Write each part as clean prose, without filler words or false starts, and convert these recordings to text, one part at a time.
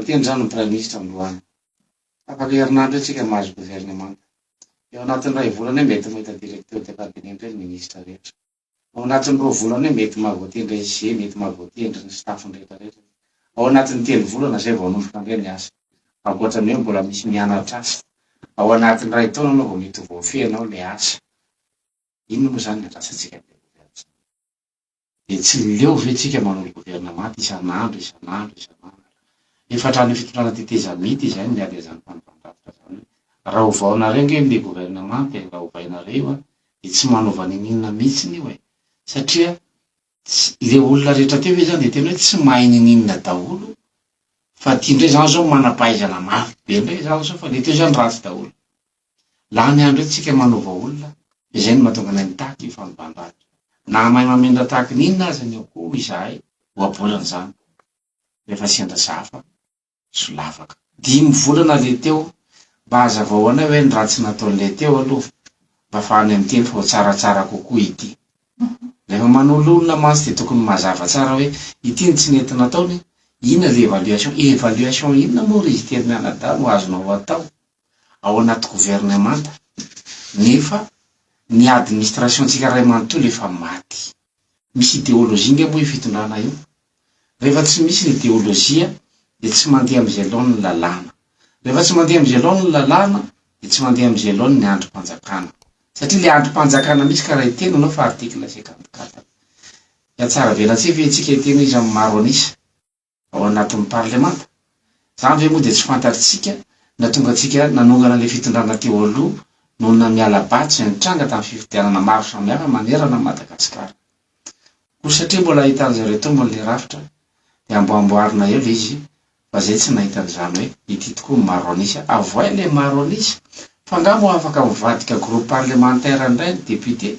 voateny zany ny prime ministre androany. Afaka herinandro tsika mahazo gouvernement. Eo anatin'ny ray volana mety mahita directeur de cabinet reny ministre rehetra. Ao anatin'ny 2 volana mety mahavoatendry SG, mety mahavoatendry ny staff rehetra rehetra. Ao anatin'ny 3 volana zay vao hanomboka ndray ny asa. Ankoatran'ny hoe mbola misy mianatra asa. Ao anatin'ny ray taona anao vao mety voafehinao le asa. Ino moa zany andrasantsika le gouvernement. Dia tsy leo ve tsika manao gouvernement isan'andro. Efa hatrany fitondrana teteza mity izay miady izany mpanompandravitra zany. Raha ovaonareo nge le gouvernement dia raha ovainareo dia tsy manova ninina mihitsy io e. Satria le olona rehetra teo zany dia tena hoe tsy mahay ninina daholo. Fa tia ndray zany zao manampahaizana mafy be ndray zany zao fa le teo zany ratsy daholo. Laha ny andro tsika manova olona, izay no mahatonga anay nitaky fanomban-davitra. Na mahay mamindra tahaky ninona aza ny akoho izahay, oabolana zany. Rehefa sendra safa, solavaka. 5 volana le teo, mba hazavao anay hoe ny ratsy nataon'le teo aloha, mba fahany amin'ny teny fa ho tsaratsara kokoa ity. Rehefa manolo olona mantsy dia tokony mazava tsara hoe ity ny tsy nety nataony, inona le évaluation? Évaluation inona moa ry izy teny mianadahy no azonao atao ao anaty gouvernement. Nefa ny administration tsika ray manontolo efa maty. Misy idéologie nge moa io fitondrana io. Rehefa tsy misy ny idéologie dia tsy mandeha amin'izay laony ny lalàna. Rehefa tsy mandeha amin'izay laony ny lalàna dia tsy mandeha amin'izay laony ny androm-panjakana. Satria le androm-panjakana misy karaha iteny anao fa article 54. Ya tsara velantsika hoe tsika iteny izy amin'ny maro anisa ao anatin'ny parlemanta. Zany ve moa dia tsy fantatritsika na tonga tsika nanongana le fitondrana teo aloha noho na miala batsy nitranga tamin'ny fifidianana maro samihafa manerana Madagasikara. Koa satria mbola ahitan'izareo tao moa le rafitra dia amboamboarina eo le izy fa zay tsy nahitan'izany hoe ity tokoa maro anisa. Avoay le maro anisa fa angamba afaka mivadika groupe parlementaire indray ny député.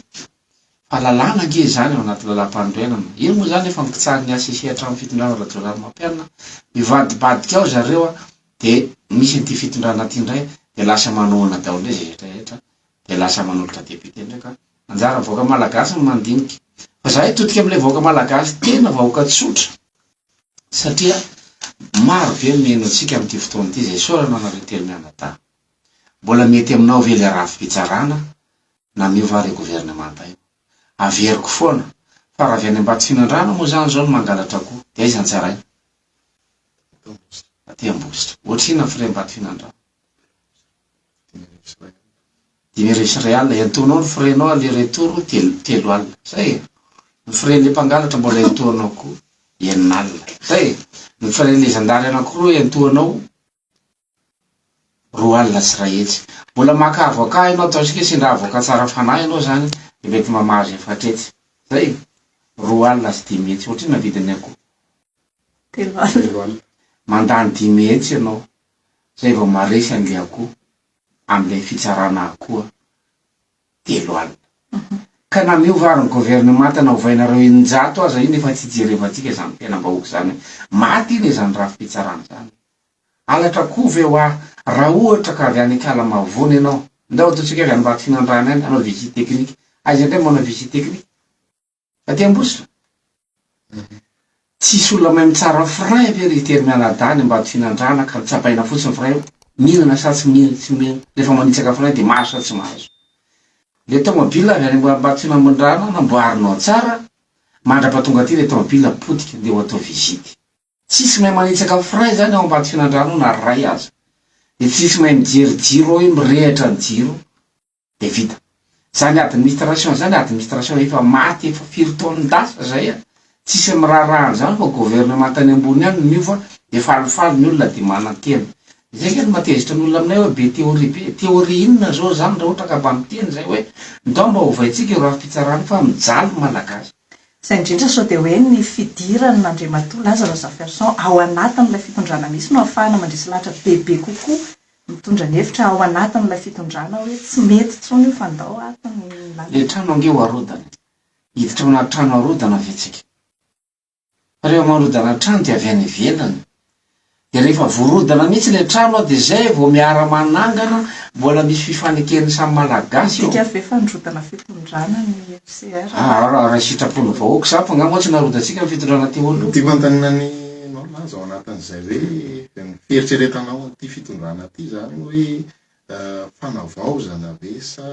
Fa lalàna ange zany ao anaty lalam-pandroenana. Ino moa zany efa mikitsahan'ny ACC hatramin'ny fitondrana Rajoelina Mampianina. Mivadibadika ao zareo dia misy ity fitondrana ity indray dia lasa manohana daholo izy rehetrarehetra dia lasa manolotra député ndraika. Anjara vahoaka malagasy no mandinika. Fa zahay totika amin'ilay vahoaka malagasy tena vahoaka tsotra. Satria maro be miheno antsika amin'ity fotoana ity izay sorana anareo telo mianadahy. Mbola mety aminao ve le rafi-pitsarana na miova re gouvernement io. Averiko foana fa raha avy any Ambatondrandrano moa zany zao no mangalatra koa dia izy antsaraina. Aty Ambositra. Ohatrina frais Ambatondrandrano. 5,000 real. Entonao ny frais-nao aller retour 3 alina. Zay. Ny frais-le mpangalatra mbola entoanao koa 9 alina. Zay. Ny frais-le zandary anankiroa entoanao 2 alina sy ray hetsy. Mbola maka avocat ianao ataontsika sendra avocat tsara fanahy ianao zany dia mety mamahazo efatretsy. Zay. 2 alina sy 10 hetsy. Ohatrina vidiny akoho. 3 alina. Mandany 10 hetsy ianao. Zay vao maresy an'le akoho amin'ilay fitsarana akoho 3 alina. Ka na miova ny gouvernement na ovainareo 900 aza iny efa tsy jerevantsika zany tena mbahoaka zany. Maty iny zany rafi-pitsarana zany. Alatra koa ve hoa raha ohatra ka avy any Kalamavony ianao. Ndao ataontsika avy any Ambatondrandrano any anao visite technique. Aiza indray manao visite technique? Aty Ambositra. Tsisy olona mahay mitsara frein ve ry teny mianadahy any Ambatondrandrano ka tsapaina fotsiny frein. Mihinana sa tsy mihinana. Rehefa manitsaka frein dia mahazo sa tsy mahazo. Le tomobile avy any Ambatondrandrano namboarinao tsara. Mandrapatonga aty le tomobile potika dia ho atao visite. Tsisy mahay manitsaka frein zany ao Ambatondrandrano na ray aza. Dia tsisy mahay mijery jiro io mirehitra ny jiro dia vita. Zany administration zany administration efa maty efa 4 taonindasa zay a. Tsisy miraharaha zany fa gouvernement tany ambony any miova dia falifaly ny olona dia manan-tena. Zay keny matezitra ny olona aminay hoe be théorie be. Théorie inona zao zany raha ohatra ka mba miteny zay hoe ndao mba ovaintsika io rafi-pitsarana fa mijaly malagasy. Izay indrindra sao dia hoe ny fidirany n'Andriamatoa Lazarus Zaferson ao anatin'ilay fitondrana misy no ahafahana mandrisy lahatra bebe kokoa mitondra ny hevitra ao anatin'ilay fitondrana hoe tsy mety tsony io fa ndao atiny le trano ange ho arodana. Hiditra ao anaty trano arodana vetsika. Fa rehefa marodana trano dia avy any ivelany. Dia rehefa voarodana mihitsy le trano dia zay vao miara-manangana mbola misy fifanekeny samy malagasy io. Tika ve fandrotana fitondrana ny FCR? Raha sitrapony vahoaka sa fa angamba tsy narodantsika ny fitondrana teo aloha. Ty mantanina ny malaza ao anatin'izay hoe ny fieritreretanao ty fitondrana ty zany hoe fanavaozana ve sa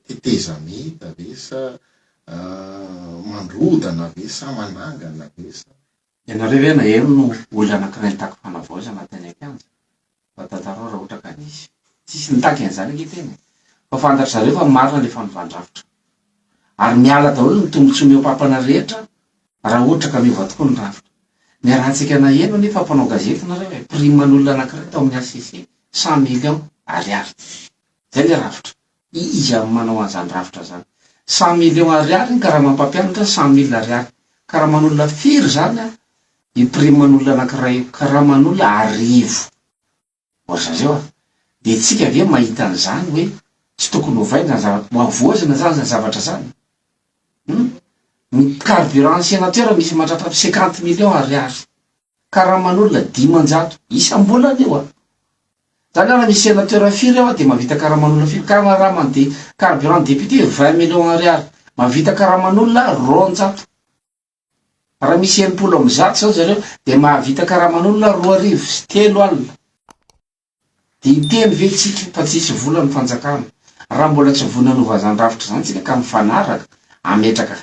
tetezamita ve sa mandrodana ve sa manangana ve sa ianareo ve na eno no olona anankiray nitaky fanavaozana teny ampianja fa tantarao raha ohatra ka nisy tsisy nitaky an'izany anketeny fa fantatra zareo fa marina le fanovandravitra ary miala daholo ny tombontsoa miopampana rehetra raha ohatra ka miova tokoa ny rafitra ny rahantsika na eno nefa mpanao gazety nareo hoe priman'olona anankiray tao amin'ny ACC 100 millions ariary zay le rafitra izy amin'ny manao an'izany rafitra zany 100 millions ariary ka raha mampampianatra 100 000 ariary ka raha manolona firy zany a ipriman'olona anankiray ka raha manolona arivo oazareo a de tsika ve mahita an'izany hoe tsy tokony hovaina zavatra zany zavatra zany ny carburant sénateur misy mahatratra 50 millions ariary ka raha manolona 500 isam-bolana eo a zany raha misy sénateur firy eo a de mavita ka raha manolona firy ka raha mandeha carburant député 20 millions ariary mavita ka raha manolona 200 raha misy 90 zao zareo de mahavita ka raha manolona 2,3 alina de iteny ve tsika fa tsisy vola ny fanjakana raha mbola tsy vonanova zany rafitra zany tsika ka mifanaraka ametraka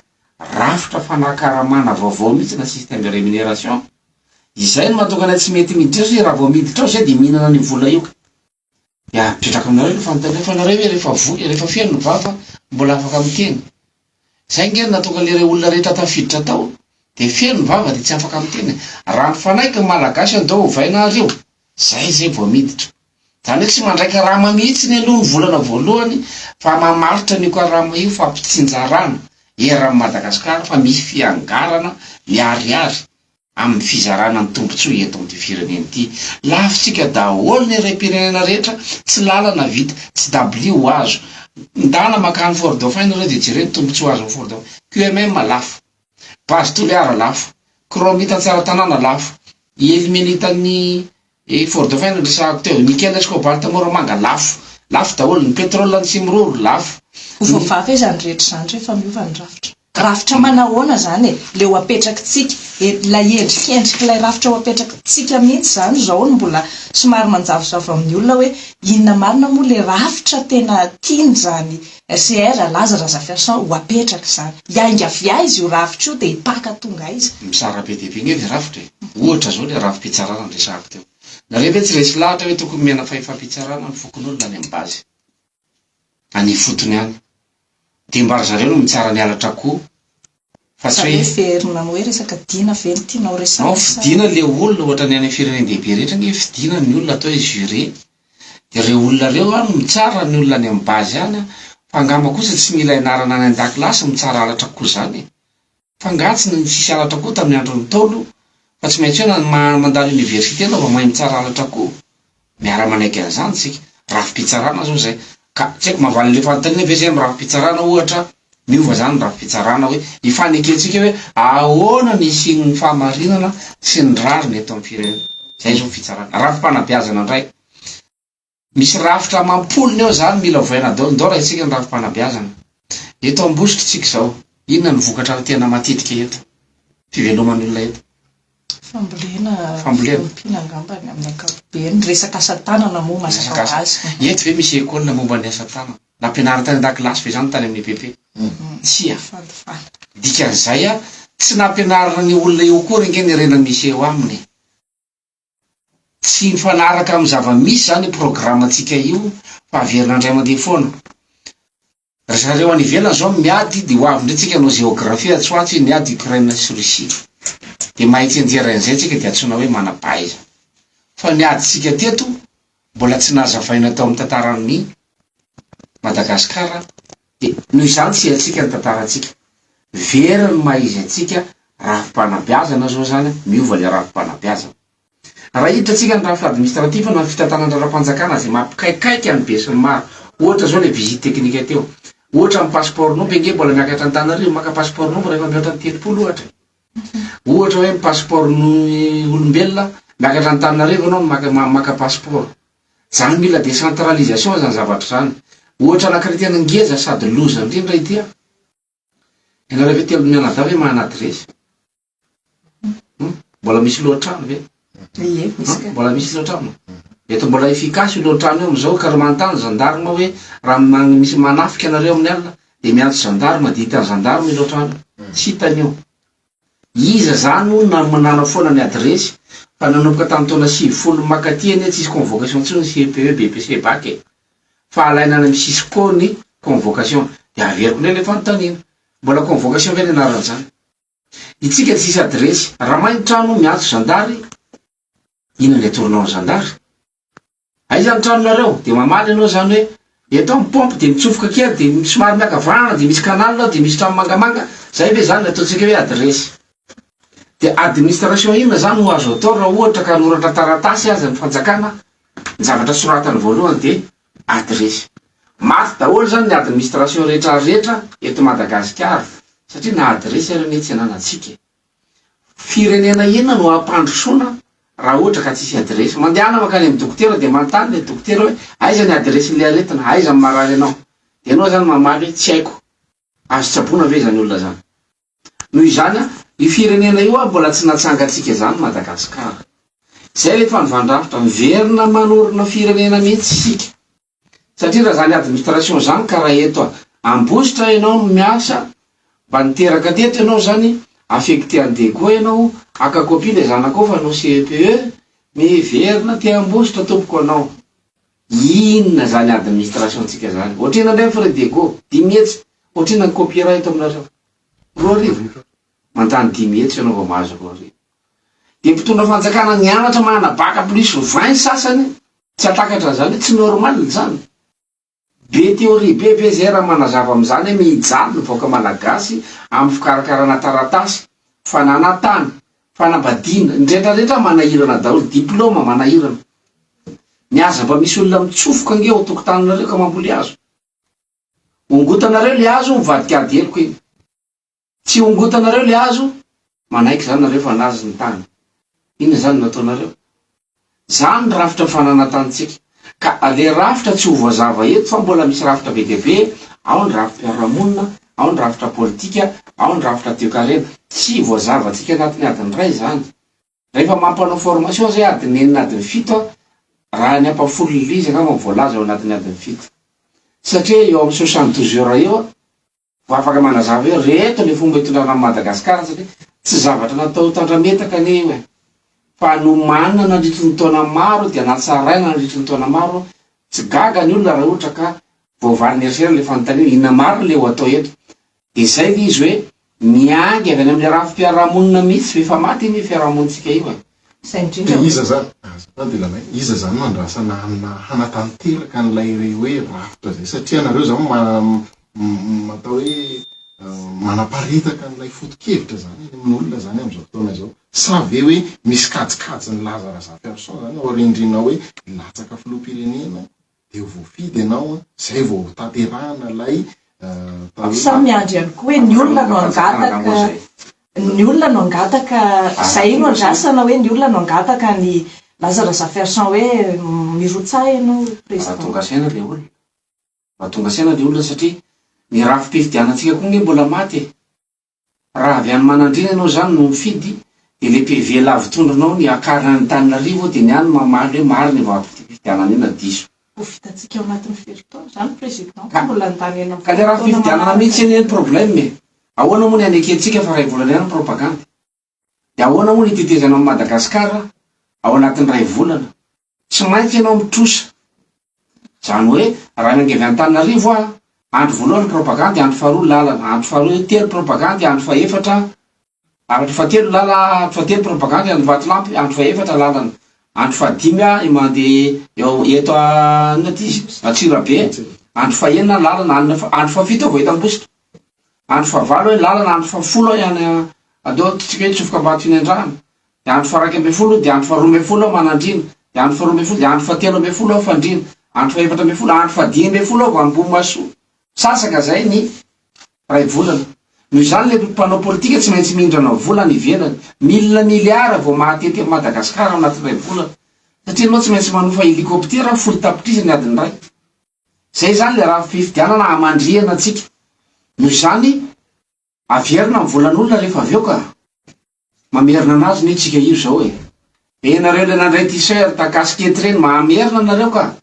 rafitra fanakaramana vaovao mihitsy na système de rémunération izay no mahatokana tsy mety miditra hoe raha vao miditra ao zay de mihinana ny vola io ya mipetraka aminareo fa nareo hoe rehefa feno vava mbola afaka miteny zay nge natoka le olona rehetra tafiditra tao de feno vava de tsy afaka miteny raha mifanaiky malagasy andao ovaina areo zay vao miditra zany hoe tsy mandraika rama mihitsy ny aloha ny volana voalohany fa mamaritra ny karama io fa ampitsinjarana eran'ny Madagasikara fa misy fiangarana miariary amin'ny fizarana ny tombontsoa eto amin'ny firenena ity lafitsika daholo ny repirenena rehetra tsy lalana vita tsy dabli ho azo ndana makany Fort Dauphin reo de jereny tombontsoa azo Fort Dauphin QMM lafo base toliara lafo kromita tsara tanàna lafo eliminitany Fort Dauphin resahako teo nickel cobalt moramanga lafo daholo ny pétrole ny simroro lafo ovavavy zany rehetra zany rehefa miova ny rafitra manahoana zany le ho apetrakytsika ilay endrikendriky ilay rafitra ho apetrakytsika mihitsy zany zao no mbola somary manjavozavo amin'ny olona hoe inona marina moa le rafitra tena tiany zany CR laza Razafintsan ho apetraka zany iainga izy io rafitra io de hipaka tonga izy misara be dia be nge le rafitra ohatra zao le rafim-pitsarana ny resahako teo nareo ve tsy resy lahatra hoe tokony miana fahefam-pitsarana ny fokon'olona any amin'ny bazy any fotony any de mbary zareo no mitsara ny alatra koa fa tsy hoe verina hoe resaka dina ve ny tianao resaka fidina le olona ohatra ny any firenena dehibe rehetra nge fidina ny olona atao hoe juré de reo olona reo a no mitsara ny olona any amin'ny bazy any fa angamba kosa tsy mila ianarana any an-dakilasy mitsara alatra koa zany fa ngatsy ny tsisy alatra koa tamin'ny andron'ny Ntaolo fa tsy maintsy hoe mandalo université nao mahay mitsara alatra koa miara-manaiky an'izany tsika rafim-pitsarana zao zay ka tsy haiko mavaly le fanontaniana ve zay amin'ny rafim-pitsarana ohatra miova zany rafim-pitsarana hoe ifaneketsika hoe ahoana ny isin'ny fahamarinana sy ny rariny eto amin'ny firenena zay zao fitsarana rafim-panabeazana indray misy rafitra mampolony eo zany mila ovaina dao raha itsika ny rafim-panabeazana eto ambosika tsika zao inona ny vokatra tena matetika eto fiveloman'olona eto fambolena angambany amin'ny ankapobeny resaka asa-tanana moa mazava azy eto ve misy école momba ny asa-tanana nampianarana tany an-dakilasy ve zany tany amin'ny EPP tsia dikan'izay a tsy nampianarana ny olona eo koa renge ny rena misy eo aminy tsy mifanaraka amin'ny zava-misy zany programme antsika io fa averina andray mandeha foana zareo any ivelany zao miady de ho avy ndretsika no géographie atsoatsy niady Ukraine sy Russie de mahitsy anjeran'izay tsika de atsoina hoe manapaiza fa niaditsika teto mbola tsy nazavaina tao amin'ny tantaran'ny Madagasikara de noho izany tsy haitsika ny tantarantsika very ny maizy atsika rafim-panabeazana zao zany miova le rafim-panabeazana raha hiditra tsika ny rafitra administratif na fitantanana-dra-panjakana zay mampikaikaiky any be sy ny maro ohatra zao le visite technique teo ohatra amin'ny passeport nomba nge mbola miakatra an-tanareo maka passeport nomba rehefa mihoatra ny 30 ohatra ohatra hoe passeport ny olombelona miakatra an-tanareo anao maka passeport zany mila décentralisation zany zavatra zany ohatra anakritena ngeza sady loza indrindra itya ianareo ve telo mianadahy hoe mana adresy mbola misy lohatrano ve Ie, misy ka. Mbola misy loatrano. Eto mbola efikasy io loatrano io amizao ka romanontany zandarma hoe raha misy manafika anareo amin'ny alina dia miantso zandarma dia hitan'ny zandarma io loatrano. Tsy hitan'io. Iza zany no manana foana ny adresy fa nanomboka tamin'ny taona 70 makaty eny tsy isy convocation intsony CPE, BPC, BAC. Fa alaina any amin'ny Cisco ny convocation. Dia averiko indray ilay fanontaniana. Mbola convocation ve ny anarany zany? Itsika tsisy adresy. Raha mainy trano miantso zandary, ino ilay toronao zandary? Aiza ny tranonareo? Dia mamaly ianao zany hoe eto amin'ny pompe dia mitsofoka kely dia somary miakavanana dia misy kanalina dia misy trano mangamanga. Zay ve zany ataontsika hoe adresy? Dia administration inona zany ho azo atao raha ohatra ka noratra taratasy aza ny fanjakana, ny zavatra soratany voalohany dia adresy. Maty daholo zany ny administration rehetrarehetra eto Madagasikara satria na adresy ary mihitsy ananantsika. Firenena inona no ampandrosoana raha ohatra ka tsisy adresy? Mandehana makany amin'ny dokotera dia manontany ilay dokotera hoe aiza ny adresin'ilay aretina, aiza ny marary anao? Dia ianao zany mamaly hoe tsy haiko. Azo tsaboana ve zany olona zany? Noho izany io firenena io mbola tsy natsangatsika zany Madagasikara. Zay rehefa nyvandrafitra miverina manorina firenena mihitsy sika. Satria raha zany administration zany ka raha eto Ambositra ianao miasa mba niteraka teto ianao zany affecté andego ianao akakopy ilay zanakao fa anao CPE miverina te Ambositra tompoko anao. Inona zany administration tsika zany? Ohatrina indray frais dego 10 hetsy. Ohatrina ny copie raha eto aminareo 2,000. Mantany 10 hetsy ianao vao mahazo 2,000. Dia mpitondra fanjakana nianatra manana bac plus 20 sasany tsy atakatra zany, tsy normal zany. Be théorie be zay raha manazava amin'izany hoe mihijaly ny vahoaka malagasy amin'ny fikarakarana taratasy, fananatany, fanambadiana, ny rehetrarehetra manahirana daholo, diplôma manahirana. Niaza mba misy olona mitsofoka angeo tokotaninareo ka mamboly hazo. Ongotanareo le hazo mivadika ady heloka iny. Tsy ongotanareo le hazo, manaiky zany nareo fa nazy ny tany. Inona zany nataonareo? Zany ny rafitra fananatantsika. Ka le rafitra tsy ho voazava eto fa mbola misy rafitra be dia be, ao ny rafitra piarahamonina, ao ny rafitra politika, ao ny rafitra toe-karena. Tsy voazava antsika anatin'ny adiny ray zany. Rehefa mampanao formation zay adiny enina adiny 7, raha ny ampafolo lizy angamba voalaza ao anatin'ny adiny 7. Satria eo amin'ny 72 heures eo vao afaka manazava hoe reto le fomba hitondrana Madagasikara satria tsy zavatra natao tandrametaka ane io e. Fa nomanina nandritry ny taona maro dia natsaraina nandritry ny taona maro. Tsy gaga ny olona raha ohatra ka voavaly erisera le fanontaniana inona marina le ho atao eto. Dia zay le izy hoe miangy avy any amin'ny rafim-piarahamonina mihitsy efa maty iny fiarahamonitsika io e. Dia iza zany iza zany mandrasana hanatanteraka an'ilay hoe rafitra zay satria nareo zany matao hoe manaparitaka an'ilay foto-kevitra zany amin'ny olona zany amin'izao fotoana izao. Sa ve hoe misy kajikajy ny Lazara Persson zany ao rindrina hoe latsaka filoham-pirenena dia voafidy ianao zay vao tanterahana ilay samy andry ihany koa hoe ny olona no angataka ny olona no angataka zay no andrasana hoe ny olona no angataka ny Lazara Persson hoe mirotsah ianao président. Tonga saina le olona. Tonga saina le olona satria ny rafim-pifidianantsika koa nge mbola maty e. Raha avy any manandrina ianao zany no mifidy dia le PV lavitondronao ny akarana ny Tananarivo dia ny any mamaly hoe marina ny rafim-pifidianana iny na diso. Ho vitantsika ao anatin'ny feri-taona zany président mbola nitany ena ka le rafim-pifidianana mihitsy eny problème e. Ahoana moa ny anekentsika fa ray volana ihany propagande. Dia ahoana moa ny itetezana amin'ny Madagasikara ao anatin'ny ray volana. Tsy maintsy ianao mitrosa. Zany hoe raha mangevy Antananarivo andro voalohany propagande, andro faharoa lalana, andro faharoa telo propagande, andro fahaefatra, andro fahatelo lalana, andro fahatelo propagande, andro vatolampy, andro fahaefatra lalana, andro fahadimy mandeha eto Atsirabe, andro fahaenina lalana, andro fahafito vao eto Ambositra, andro fahavalo hoe lalana, andro fahafolo ihany adao tsika hoe tsofoka ambato fiandrana, dia andro faha 12 dia andro faha 12 manandrina, dia andro faha 12 dia andro faha 13 fandrina, andro faha 14 andro faha 15 vao Ambohimaso. Sasaka zay ny ray volana. Noho izany le mpanao politika tsy maintsy mindrana volana ivelany. Milina vao mahatety Madagasikara anatin'ny ray volana. Satria anao tsy maintsy manofa helikoptera folo tapitrisa ny adiny ray. Zay zany le rafim-pifidianana hamandriana antsika. Noho izany averina amin'ny volan'olona rehefa avy eo ka mamerina anazy ny tsika io zao e. nareo le nandray t-shirt casquette reny mahamerina nareo ka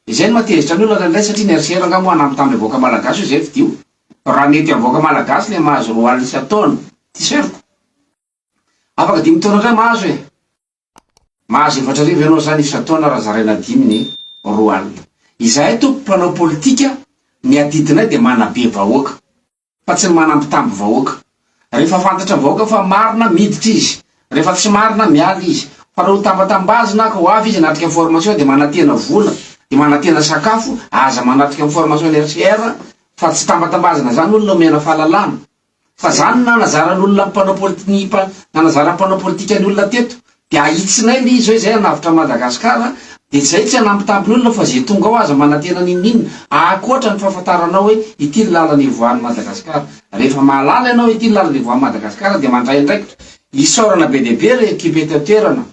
izay no matezitra ny olona nandray satria nerisiera nga moa anampy tamin'ny avoaka malagasy io zay fidio raha mety avoaka malagasy le mahazo roa alina isataona t-shirt afaka 5 taona ndray mahazo mahazo 4 arivo ianao zany isataona raha zaraina 5 ny roa alina izahay to mpanao politika miadidinay de manabe vahoaka fa tsy manampy tamby vahoaka rehefa fantatra vahoaka fa marina miditra izy rehefa tsy marina miala izy fa raha ho tambatambazy na ka ho avy izy anatrika information de manatena vola de manatena sakafo aza manatrika information RCR fa tsy tambatambazina zany olona mena fahalalana fa zany na nazaran'olona mpanao politika na nazara mpanao politika ny olona teto de ahitsinay le izy hoe zay anavitra Madagasikara de zay tsy anampy tampin'olona fa zay tonga ao aza manatena ninina akoatra ny fahafantaranao hoe ity lalany ivoan'ny Madagasikara rehefa mahalala ianao ity lalany ivoan'ny Madagasikara de mandray ndraikitra isorana be deaibe re équipe toerana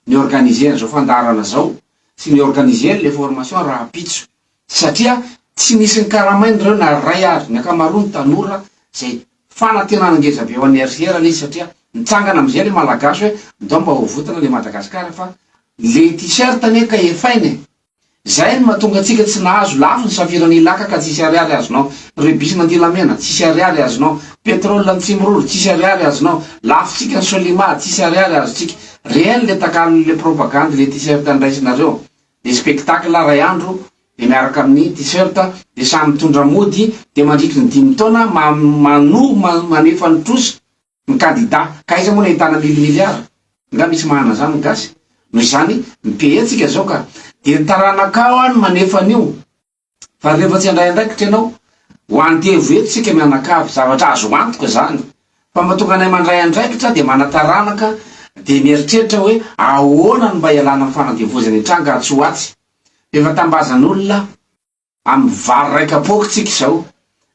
ny organiser zao fandarana zao sy ny organiser le formation raha pitso satria tsy nisy ny karamainy reo na ray ary ny akamarony tanora zay fanantenana ngeza be ho an'ny RCR le izy satria nitsangana amizay le malagasy hoe ndao mba ho votana le Madagasikara fa le t-shirt ane ka efainy zay no mahatonga atsika tsy nahazo lafo ny safirany ilaka ka tsisy ariary azonao rebisy nandilamena tsisy ariary azonao pétrole ny tsimorolo tsisy ariary azonao lafotsika ny solima tsisy ariary azotsika reny le takalon'le propagande le t-shirt andraisinareo de spectacle ray andro de miaraka amin'ny t-shirt de samy mitondra mody de mandrikry ny 5 taona manefa ny trosy ny candidat ka iza moa nahitana milimilyara nga misy mahana zany gasy noho izany mipehetsika zao ka de taranakao any manefa an'io fa rehefa tsy andray andraikitra ianao ho andevo eto tsika mianakavy zavatra azo antoka zany fa mahatonga anay mandray andraikitra de manataranaka de mieritreritra hoe ahoana ny mba ialana amin'ny fanadevozany tranga tsy ho atsy efa tambazan'olona amin'ny vary raika poko tsika zao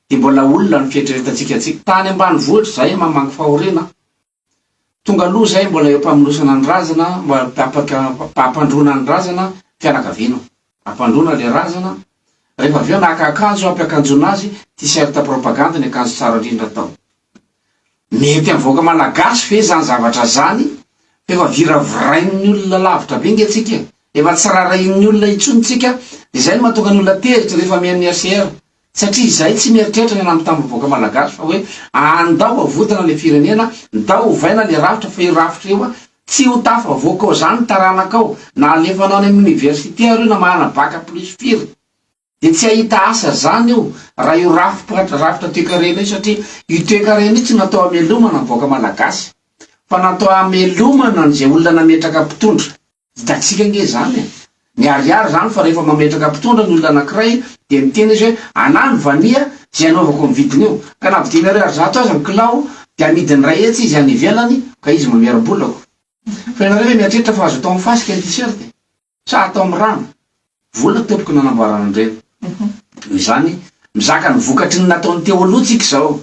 de mbola olona ny fietreretatsika tsika tany ambany vohitra zay mamangy fahorina tonga aloha zay mbola eo mpamonosana ny razana pampandrona ny razana fianakaviana ampandrona le razana rehefa aveo naka akanjo ampiakanjona azy t-shirt propagande ny akanjo tsara indrindra tao mety avoaka malagasy fe zany zavatra zany efa viravirain'ny olona lavitra be nge tsika efa tsy rarain'ny olona itsonytsika de zay no mahatonga ny olona teritra rehefa mian'ny RCR satria zay tsy mieritreritra ny anamytamby voaka malagasy fa hoe andao avotana le firenena ndao ovaina le rafitra fa io rafitra io tsy ho tafa voakao zany taranakao na alefanao any amin'ny université io na mahana bac plus firy de tsy ahita asa zany io raha io rafitra toekarena io satria io toekarena io tsy natao amelomana ny voaka malagasy fa natao amelomana n'izay olona nametraka mpitondra hitatsika nge zany ny ariary zany fa rehefa mametraka mpitondra ny olona anankiray de miteny izy hoe anany vania zay anaovako ny vidiny io ka navidinareo ary zato aza ny kilao de amidiny ray etsy izy any ivelany ka izy mameram-bolako fa ianareo hoe miatrehitra fa azo atao amin'ny fasika ny t-shirt sa atao amin'ny rano vola tompoko nanamboarana andreny noho izany mizaka ny vokatry ny nataony teo aloha tsika zao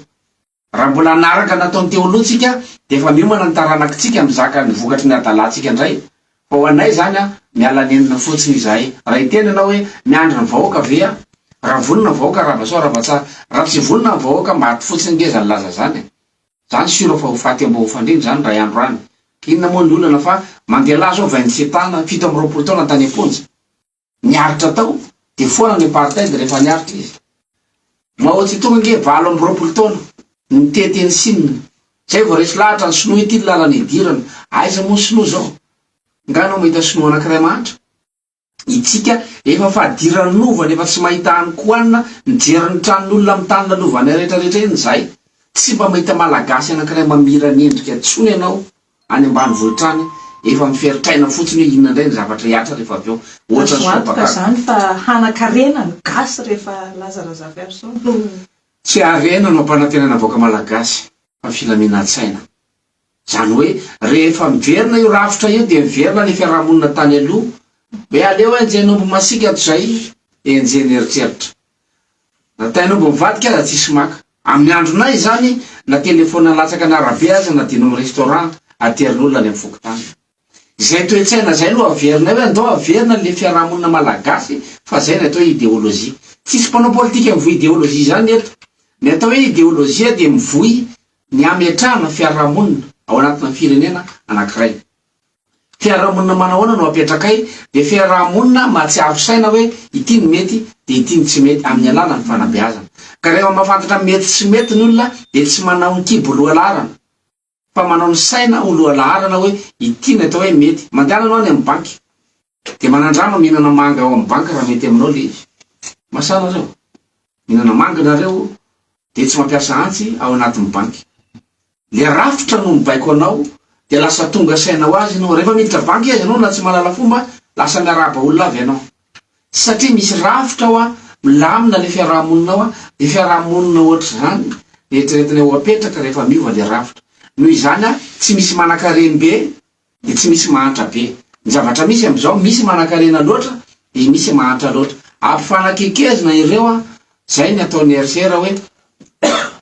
raha mbola anaraka nataony teo aloha tsika de efa miomana ny taranakitsika mizaka ny vokatry ny adalantsika indray fa ho anay zany miala nenina fotsiny izahay raha iteny anao hoe miandro ny vahoaka vea raha vonona vahoaka raha vasoa raha vatsara raha tsy vonona ny vahoaka maty fotsiny ngeza ny laza zany zany siro fa ho faty ambo hofandriny zany ray andro any kinona moa ny olana fa mandeha lazo 27 tana 7 taona tany aponja niaritra tao de foana ny apartheid rehefa niaritra izy mahoatsy tonga nge 7 taona niteteny sinina zay vo resy lahatra ny sinoa ity lalany idirana aiza moa sinoa zao nganao mahita sinoa anankiray mahantra itsika efa fadiran'ny novany efa tsy mahita any koanina nijeriny tranon'olona amin'ny tany lalovany rehetrarehetra eny zay tsy mba mahita malagasy anankiray mamira ny endrika tsony ianao any ambany vohitrany efa miferitraina fotsiny hoe inona indray ny zavatra hiatra rehefa avy eo ohatraka zany fa hanakarena ny gasy rehefa lazarazavy zao tsy arena no ampanantenana voaka malagasy fa filaminatsaina zany hoe rehefa miverina io rafitra io de miverina le fiarahamonina tany aloha hoe aleo enjenombo masika ato zay enjeny eritreritra na tainombo mivadika aza tsisy maka amin'ny andronay zany na telefona latsaka anarabe aza na dino amin'ny restaurant aterin'olona any amin'ny fokotany zay toetsaina zay aloha averina hoe andao averina le fiarahamonina malagasy fa zay ny atao hoe idéolozie tsisy mpanao politika mivoy idéolozie zany eto ny atao hoe idéolozie de mivoy ny ametrahana fiarahamonina ao anatina firenena anankiray fiarahamonina manahoana no apetrakay de fiarahamonina mahatsiaro saina hoe ity ny mety de ity ny tsy mety amin'ny alàna ny fanabeazana ka rehefa mahafantatra mety tsy mety ny olona de tsy manao ny kibo loha-laharana fa manao ny saina ho loha-laharana hoe ity ny atao hoe mety mandehana anao any amin'ny banky de manandrama mihinana manga ao amin'ny banky raha mety aminao le izy masana reo mihinana manga nareo de tsy mampiasa antsy ao anatin'ny banky le rafitra no mibaiko anao de lasa tonga saina ho azy anao rehefa miditra banky azy anao na tsy malala fomba lasa miaraba olona avy anao satria misy rafitra ao a milamina le fiarahamoninao a de fiarahamonina ohatry zany eritreretina ho apetraka rehefa miova le rafitra noho izany a tsy misy manan-kareny-be de tsy misy mahantra be ny zavatra misy am'izao misy manan-karena loatra de misy mahantra loatra ampifanakekezina ireo a zay ny ataon'ny erisera hoe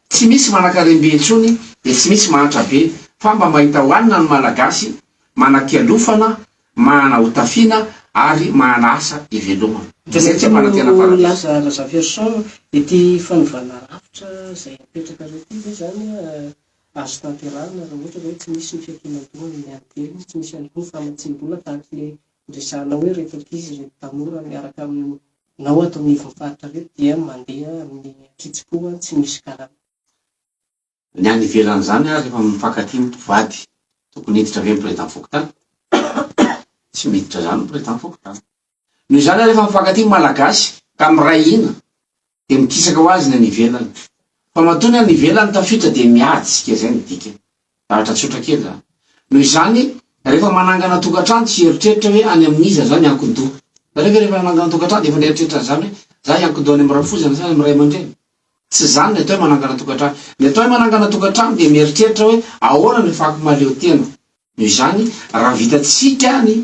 tsy misy manan-kareny-be intsony de tsy misy mahantra be fa mba mahita hoanina ny malagasy manan-kialofana mahana hotafiana ary mahana asa ivelomana laza Verson ity fanovana rafitra zay apetraka rety zay zany azo tanterahana raha ohatra hoe tsy misy ny fiankinandoana ny antely tsy misy any koa famatsim-bola tahaka le ndresana hoe rehefa ankizy rehefa tanora miaraka aminao atao nivon'ny faritra reto dia mandeha amin'ny kitsipoa tsy misy karana ny any ivelany zany a rehefa mifankatia mitovady tokony hiditra ave président fokotany tsy miditra zany président fokotany noho izany rehefa mifankatia malagasy ka miray ina de mikisaka ho azy ny any ivelany fa matony any ivelany tafitra de miady sika zay ny dika zavatra tsotra kely zany noho izany rehefa manangana tokantrano tsy eritreritra hoe any amin'iza zany ankido rehefa manangana tokantrano de efa nieritreritra zany hoe za ankido any amin'ny rafozana zany amin'ny ray aman-dreny tsy zany ny atao hoe manangana tokantrano ny atao hoe manangana tokantrano de mieritreritra hoe ahoana ny fako maleo tena noho izany raha vitatsika ny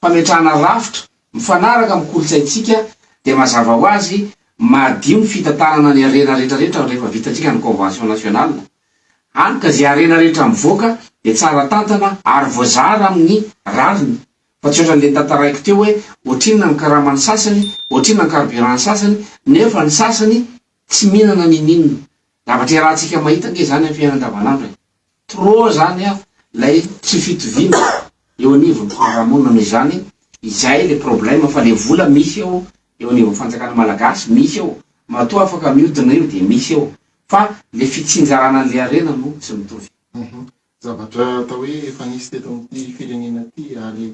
fametrahana rafitra mifanaraka amin'ny kolotsaintsika de mazava ho azy madio ny fitantanana ny arena rehetrarehetra rehefa vitatsika ny convention nationale any ka zay arena rehetra mivoaka de tsara tantana ary voazara amin'ny rariny fa tsy ohatran'le tantaraiko teo hoe ohatrinona ny karamany sasany ohatrinona ny carburant sasany nefa ny sasany tsy mihinana ninninona zavatra rahantsika mahita ke zany amin'ny fiainana andavanandro trop zany a lay tsy fitoviana eo anivon'ny fiarahamonina noho izany izay le problème fa le vola misy eo eo anivon'ny fanjakana malagasy misy eo matoa afaka miodina io de misy eo fa le fitsinjarana an'le arena no tsy mitovy zavatra atao hoe efa nisy teto amin'ity firenena ty ary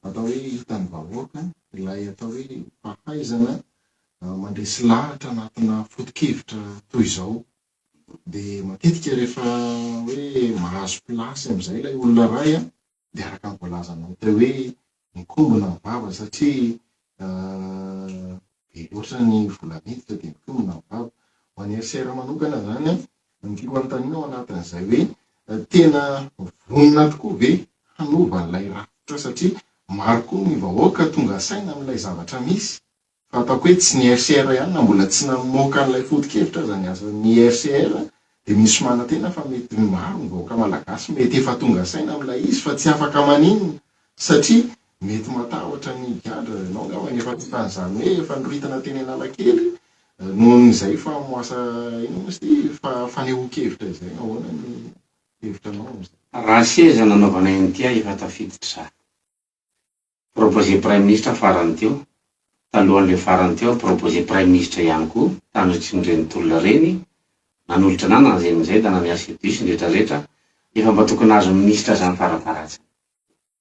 atao hoe hitan'ny vahoaka ilay atao hoe fahaizana mandresy lahatra anatina foto-kevitra toy izao de matetika rehefa hoe mahazo plasy am'izay ilay olona ray a de araka nyvoalazana teo hoe mikombona ny vava satria be loatra ny vola miditra de mikombona ny vava ho any erisera manokana zany a nytiko anontanianao anatin'izay hoe tena vonina tokoa ve hanova n'ilay rafitra satria maro koa ny vahoaka tonga saina amin'ilay zavatra misy fa ataoko hoe tsy ny RCR ihany na mbola tsy namoaka an'ilay foto-kevitra zany asan'ny RCR de misy manantena fa mety maro ny vahoaka malagasy mety efa tonga saina amin'ilay izy fa tsy afaka maninona satria mety matahotra ny gadra anao ngava efa titan'izany hoe efa noritana teny Analakely nohon'izay fa moasa ino moa sy fanehoan-kevitra izay ahoana ny hevitra anao raha seza nanaovana iny a efa tafiditra za proposé prime ministre farany teo talohan'le farany teo proposé prime ministre ihany koa tanotrin'ireny tolona reny nanolotra anana an'izay da namiasa diso rehetrarehetra efa mba tokony azo ministra zany faraparatsy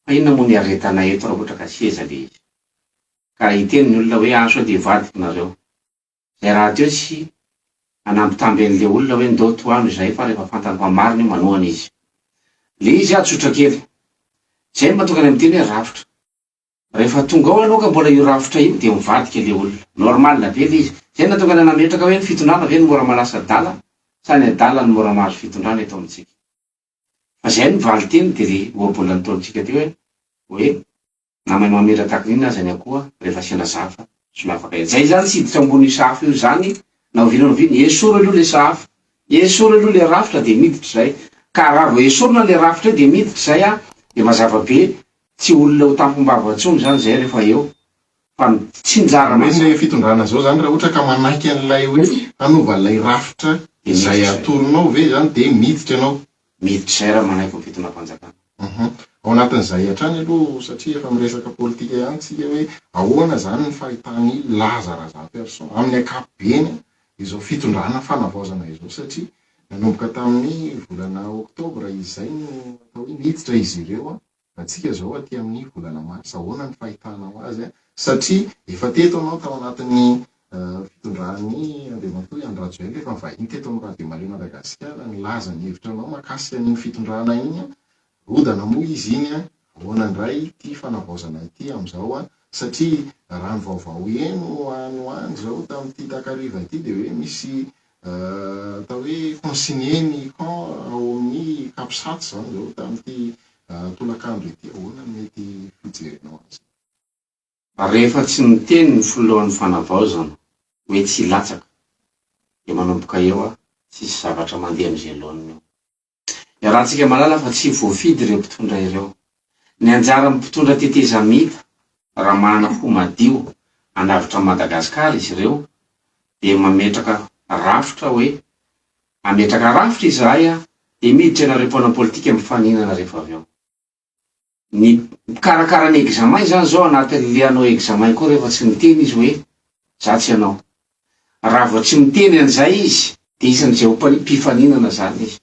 fa inona moa ny aretanay eto raha ohatra ka seza le izy ka hiteny ny olona hoe anso de vadiko nareo zay raha teo tsy anampitamby an'le olona hoe ndao toano izay fa rehefa fantany fa mariny manohana izy le izy tsotra kely zay mahatokany amin'ny teny hoe rafitra rehefa tonga ao anao ka mbola io rafitra io de mivadika le olona normal be le izy zay natokany nametraka hoe ny fitondrana ve ny mora malasa dala sa ny adala ny mora mahazo fitondrana eto amintsika fa zay ny valy teny de le ohabola nataontsika teo hoe namay mamera takin'iny aza ny akoha rehefa sena zafa solafaka zay zany tsy hiditra ambony safo io zany na ovinano viny esoro aloha le safo esoro aloha le rafitra de miditra zay ka raha vo esorona le rafitra de miditra zay a de mazava be tsy olona ho tampombava atsony zany zay rehefa eo fa tsinjara le fitondrana zao zany raha ohatra ka manaiky an'ilay hoe hanova an'ilay rafitra izay atoronao ve zany de miditra ianao miditra zay raha manaiky ny fitondram-panjakana ao anatin'izay hatrany aloha satria efa miresaka politika ihany tsika hoe ahoana zany ny fahitany laza raza-person amin'ny ankapobeny izao fitondrana fanavaozana izao satria nanomboka tamin'ny volana oktobra izay no atao hoe niditra izy ireo atsika zao aty amin'ny volana mars ahoana ny fahitanao azy satria efa teto anao tao anatin'ny fitondrany Andriamatoa Andrajoelina efa mivahiny teto amin'ny Radio Mahaleo Madagasikara nilaza ny hevitra anao makasika ny fitondrana iny rodana moa izy iny ahoana indray ty fanavaozana ity amin'izao satria raha ny vaovao eno anoany zao tamin'ity takariva ity dia hoe misy atao hoe consigné ny camp ao amin'ny Kapisaty zany zao tamin'ity tolakandro ity ahoana mety fijerenao azy. Rehefa tsy miteny ny filohan'ny fanavaozana hoe tsy latsaka dia manomboka eo tsisy zavatra mandeha amin'izay lohan'ny eo. Rahantsika malala fa tsy voafidy ireo mpitondra ireo. Ny anjara mpitondra teteza mita raha manana ho madio andavitra Madagasikara izy ireo dia mametraka rafitra hoe ametraka rafitra izahay dia miditra ianareo mpanao politika mifaninana rehefa avy eo. Ny mikarakara ny examen zany zao anatin'le anao examen koa rehefa tsy miteny izy hoe za tsy anao. Raha vao tsy miteny an'izay izy dia isan'izay mpifaninana zany izy.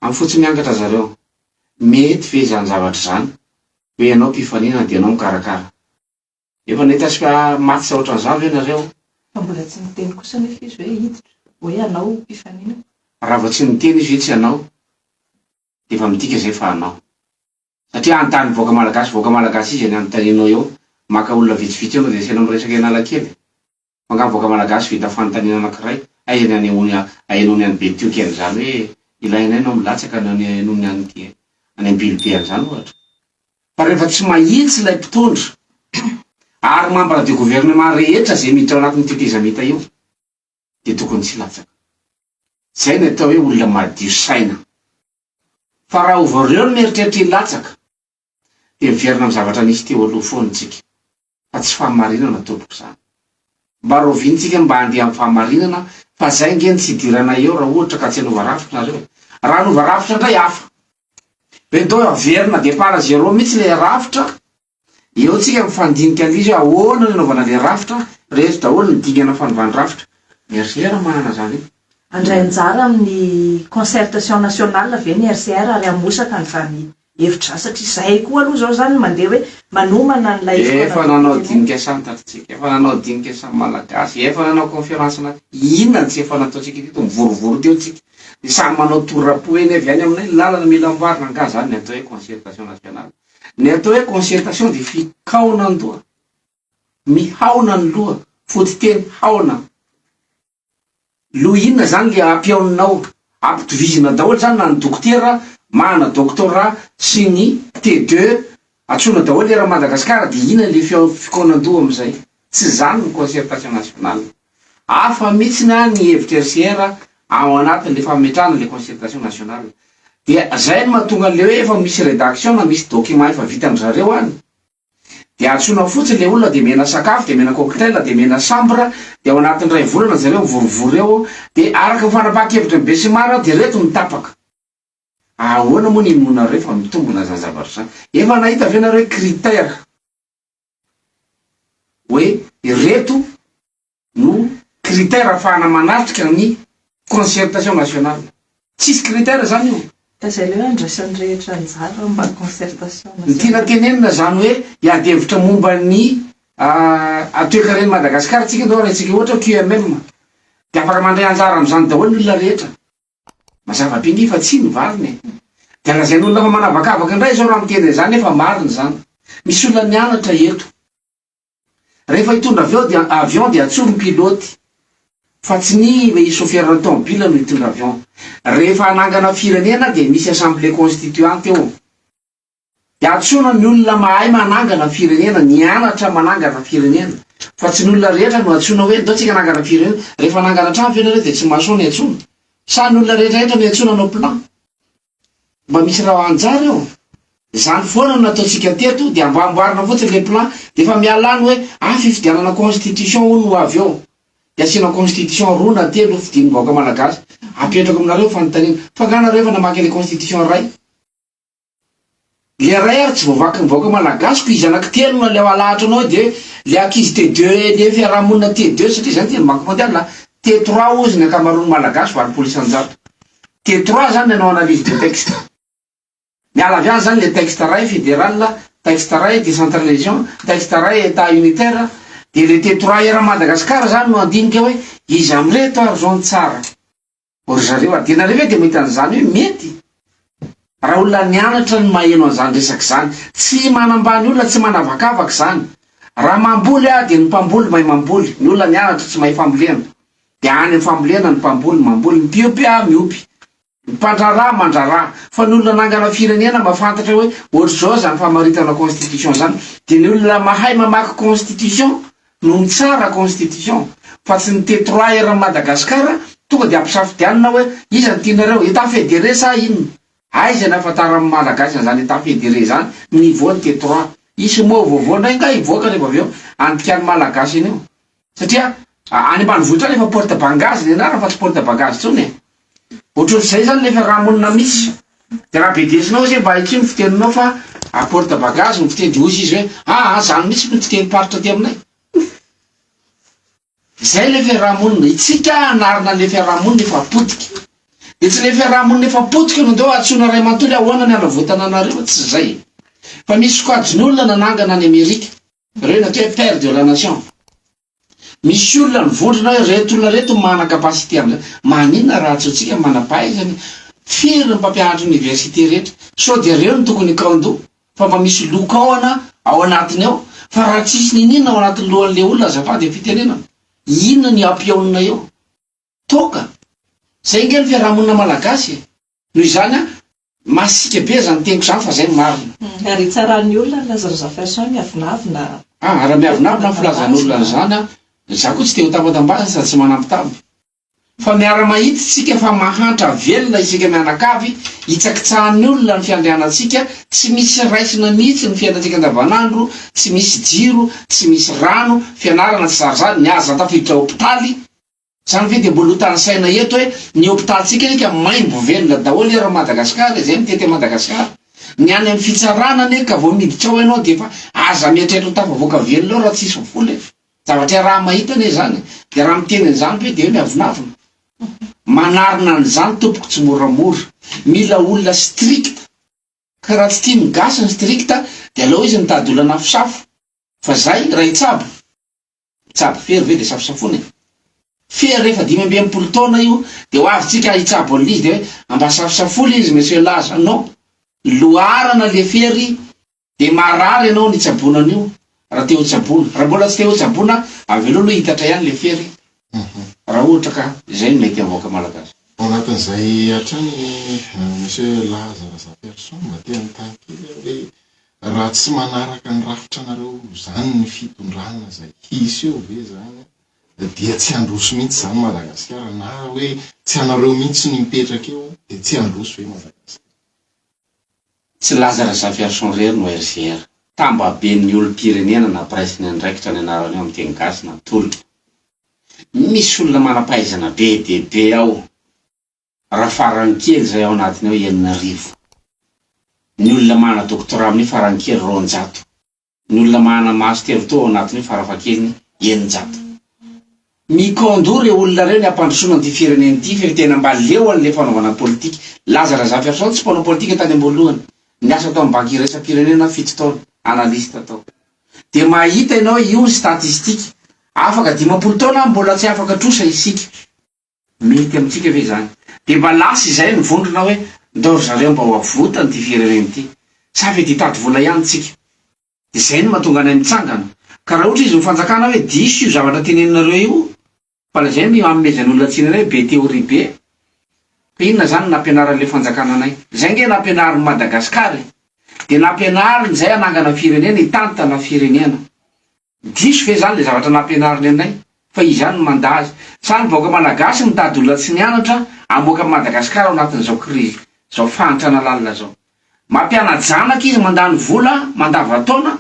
Amin'ny fotsy miangatra zareo mety ve zany zavatra zany hoe ianao mpifaninana dia ianao mikarakara. Efa nitasika maty sa ohatran'izany ianareo. Fa mbola tsy miteny kosa nefa izy hoe hiditra hoe anao mpifaninana. Raha vao tsy miteny izy hoe tsy anao dia efa midika zay fa anao. Satria antany voaka malagasy izy any anontanianao eo maka olona vitsivitsy eo dia asiana miresaka Analakely. Mangano voaka malagasy vita fanontaniana anankiray aizany ahenony any Betioky zany hoe ilainay no milatsaka nohony any Ambilobe zany ohatra. Fa rehefa tsy mahitsy ilay mpitondra ary membre du gouvernement rehetra zay miditra ao anatin'ny teteza mita io dia tokony tsy latsaka. Zay no atao hoe olona madio saina. Fa raha ovareo no mieritreritra ilatsaka dia miverina amin'ny zavatra nisy teo aloha foana tsika. Fa tsy fahamarinana tompoko izany. Mba rovintsika mba handeha amin'ny fahamarinana fa zay nge tsy idirana eo raha ohatra ka tsy hanova rafitra nareo. Raha hanova rafitra indray hafa. Bedao averina départ zéro mihitsy le rafitra. Eo tsika mifandinika an'izy ahoana ny anaovana le rafitra rehetra daholo ny dingana fanovana rafitra. RCR manana zany. Andray anjara amin'ny concertation nationale ve ny RCR ary amosaka ny hevitra satria izay koa aloha zao zany mandeha hoe manomana n'ilay efa nanao dinika samy tatritsika, efa nanao dinika samy malagasy, efa nanao conférence na inona tsy efa nataotsika teto mivorovoro teo tsika. Dia samy manao torapo eny avy any aminay lalana mila mivarina anga zany ny atao hoe concertation nationale. Ny atao hoe concertation dia fikaona andoha. Mihaona ny loha, fotiteny haona. Loha inona zany le ampiaoninao, ampitovizina daholo zany na ny dokotera, mana doctorat sy ny T2 atsona daholo lera Madagasikara dia inona le fikaonandoha amin'izay. Tsy zany ny concertation nationale. Hafa mihitsy na ny hevitra RCR ao anatin'le fametrahana le concertation nationale. Dia zay no mahatonga le hoe efa misy rédaction na misy document efa vita amin'zareo any. Dia atsona fotsiny le olona dia mena sakafo, dia mena cocktail, dia mena chambre, dia ao anatin'ny ray volana zareo mivorovoro eo, dia araka ny fanapahan-kevitra ny besimara dia reto mitapaka. Ahoana moa ny imonareo fa mitombona zany zavatra zany. Efa nahita avy ianareo critère hoe reto no critère ahafahana manatrika ny concertation nationale. Tsisy critère zany io. Izay le hoe andraisan'ny rehetra anjara mba concertation nationale. Ny tiana tenenina zany hoe hiady-hevitra momba ny toe-karen'i Madagasikara tsika ndao raha ohatra QMM dia afaka mandray anjara amin'izany daholo ny olona rehetra. Mazava be fa tsy nivariny. Dia lazain'ny olona fa manavakavaka indray zao raha miteny zany efa marina zany. Misy olona mianatra eto. Rehefa hitondra avion dia atsory ny piloty. Fa tsy ny chauffeur automobile no hitondra avion. Rehefa hanangana firenena dia misy assemblée constituante eo. Dia atsona ny olona mahay manangana firenena, nianatra manangana firenena. Fa tsy ny olona rehetra no atsona hoe ndao tsika hanangana firenena. Rehefa hanangana trano firenena dia tsy mahasoa ny atsona. Sa ny olona rehetrarehetra no atsona anao plan. Mba misy raha anjara eo. Zany foana no nataotsika teto dia amboarina fotsiny le plan dia efa mialany hoe fifidianana constitution no avy eo. Dia asiana constitution roa na telo fidiny vahoaka malagasy. Apetraka aminareo fanontaniana. Fa anganareo efa namaky le constitution ray. le ray ary tsy voavaky nivoaka malagasiko izy anankitelo na le alahatra anao de le ankizy T2 le fiarahamonina T2 satria zany teny banque mondiale T3 ozy ny akamaroany malagasy valopolo isanjato. T3 zany anao analyse de texte. Miala avy any zany le texte ray fédéral, texte ray décentralisation, texte ray état unitaire, de le T3 era Madagascar zany no andinika hoe izy amreto ary zao ny tsara. Or zareo adinareo de mahita an'izany hoe mety. Raha olona nianatra ny maheno an'izany resaky zany, tsy manambany olona, tsy manavakavaky zany. Raha mamboly de ny mpamboly mahay mamboly, ny olona nianatra tsy mahay fambolena. De any amin'ny fambolena ny mpamboly mamboly, mipiompy miompy. Ny mpandrarà mandrarà. Fa ny olona nangana firenena mahafantatra hoe ohatr'izao zany famaritana constitution zany, de ny olona mahay mamaky constitution no ny tsara constitution. Fa tsy ny T3 era Madagascar tonga de ampisafidianina hoe iza ny tianareo, état fédéré sa inona? Aiza ny afatara amin'ny malagasy zany état fédéré zany niveau ny T3. Isy moa voavoana nga ivoaka rehefa avy eo antikany malagasy iny eo. Satria any ambanivohitra rehefa porte bangage ny anarana fa tsy porte bangage tsony. Ohatr'izay zany le fiarahamonina misy. De raha bedesinao zay mba itsy ny fiteninao fa porte bangage ny fiteny de ozy izy hoe zany misy ny fiteny-paritra ty aminay. Zay le fiarahamonina, itsika anarina le fiarahamonina efa potika. De tsy le fiarahamonina efa potika no ndeo atsona ray manontolo ahoana ny anavoatananareo, tsy zay. Fa misy sokajin'olona nanangana any Amerika, reo natao hoe père de la nation. Misy olona nivondrona hoe reto olona reto mana kapasité am'zay. Maninona raha atsotsika manam-pahaizany, firy ny mpampianatra université rehetra, sao de reo no tokony kando, fa mba misy lokaona ao anatiny ao, fa raha tsisy ninina ao anatin'ny lohan'le olona azafady ny fitenenana. Inona ny ampiaonina eo? Toka. Zay nge ny fiarahamonina malagasy. Noho izany masika be zany teniko zany fa zay marina. Ary tsaran'ny olona lazarazafaisan miavinavina. Raha miavinavina filazan'olona zany za koa tsy te ho tambatambaza sady tsy manampy. Fa miara-mahita tsika fa mahantra velona isika mianakavy, hitsakitsahan'ny olona ny fiandrianatsika, tsy misy raisina mihitsy ny fiainatsika andavanandro, tsy misy jiro, tsy misy rano, fianarana tsy zarazany, ny aza tafiditra hôpitaly. Zany ve de mbola hotany saina eto hoe ny hôpitalytsika nika maimbo velona daholo era Madagasikara, zay mitety Madagasikara. Ny any amin'ny fitsarana ane ka vao miditra ao ianao de fa aza mieritreritra tafavoaka velona ao raha tsisy vola. Zavatra raha mahita ane zany. De raha miteny an'izany be de hoe miavinavina. Manarina an'izany tompoko tsy moramora. Mila olona strict. Ka raha tsy tia migasy ny strict de aleo izy mitady olona nafosafo. Fa zay raha itsabo. Itsabo fery ve de safosafony. Fery rehefa 5 taona io de ho avytsika itsabo an'izy de hoe amba safosafoly izy monsieur laza. Non. Loarana le fery de marary ianao ny itsabonan'io. Raha te ho tsabona. Raha mbola tsy te ho tsabona, avelo aloha hitatra ihany le fery. Raha ohatra ka zay no mety avoaka malagasy. Ao anatin'izay hatrany monsieur Lazara Persson mba te anontany kely hoe raha tsy manaraka ny rafitra anareo zany ny fitondrana zay hisy eo ve zany dia tsy androso mihitsy zany Madagasikara, na hoe tsy anareo mihitsy ny mipetraka eo dia tsy androso ve Madagasikara? Tsy Lazara Persson rery no RCR. Tambaben'ny olom-pirenena na presque ny andraikitra ny anarany eo amin'ny teny gasy na tolo. Misy olona manam-pahaizana be de be ao. Raha farany kely zay ao anatiny ao 9,000. Ny olona mana doktora amin'ny farany kely 200. Ny olona mana master to ao anatiny farafakely 900. Mikondore olona reo ny ampandrosoana ny firenena ity fa tena mba leo an'le fanaovana politika. Lazara Persson tsy mpanao politika tany am-boalohany. Niasa tao amin'ny banky iraisam-pirenena 7 taona, analista tao. De mahita ianao io ny statistika. Afaka 50 taona mbola tsy afaka trosa isika. Mety amintsika ve zany? De mba lasy izay nivondrona hoe ndao zareo mba ho avotany ty firenena ity. Sa fe ditady vola ihany tsika. De zay no mahatonga anay mitsangana. Ka raha ohatra izy mifanjakana hoe diso io zavatra teneninareo io, fa la zay mamezany olona tsinanay be teoria be. Fa inona zany nampianaran'le fanjakana anay? Zay nge nampianarin'ny Madagasikara. De nampianariny zay anangana firenena, hitantana firenena. Diso fe zany le zavatra nampianariny anay, fa izany no mandazy. Sany boka malagasy mitady olona tsy nianatra, amoaka Madagasikara ao anatin'izao krizy, zao fahantrana lalina zao. Mampiana-janaka izy mandany vola, mandava-taona,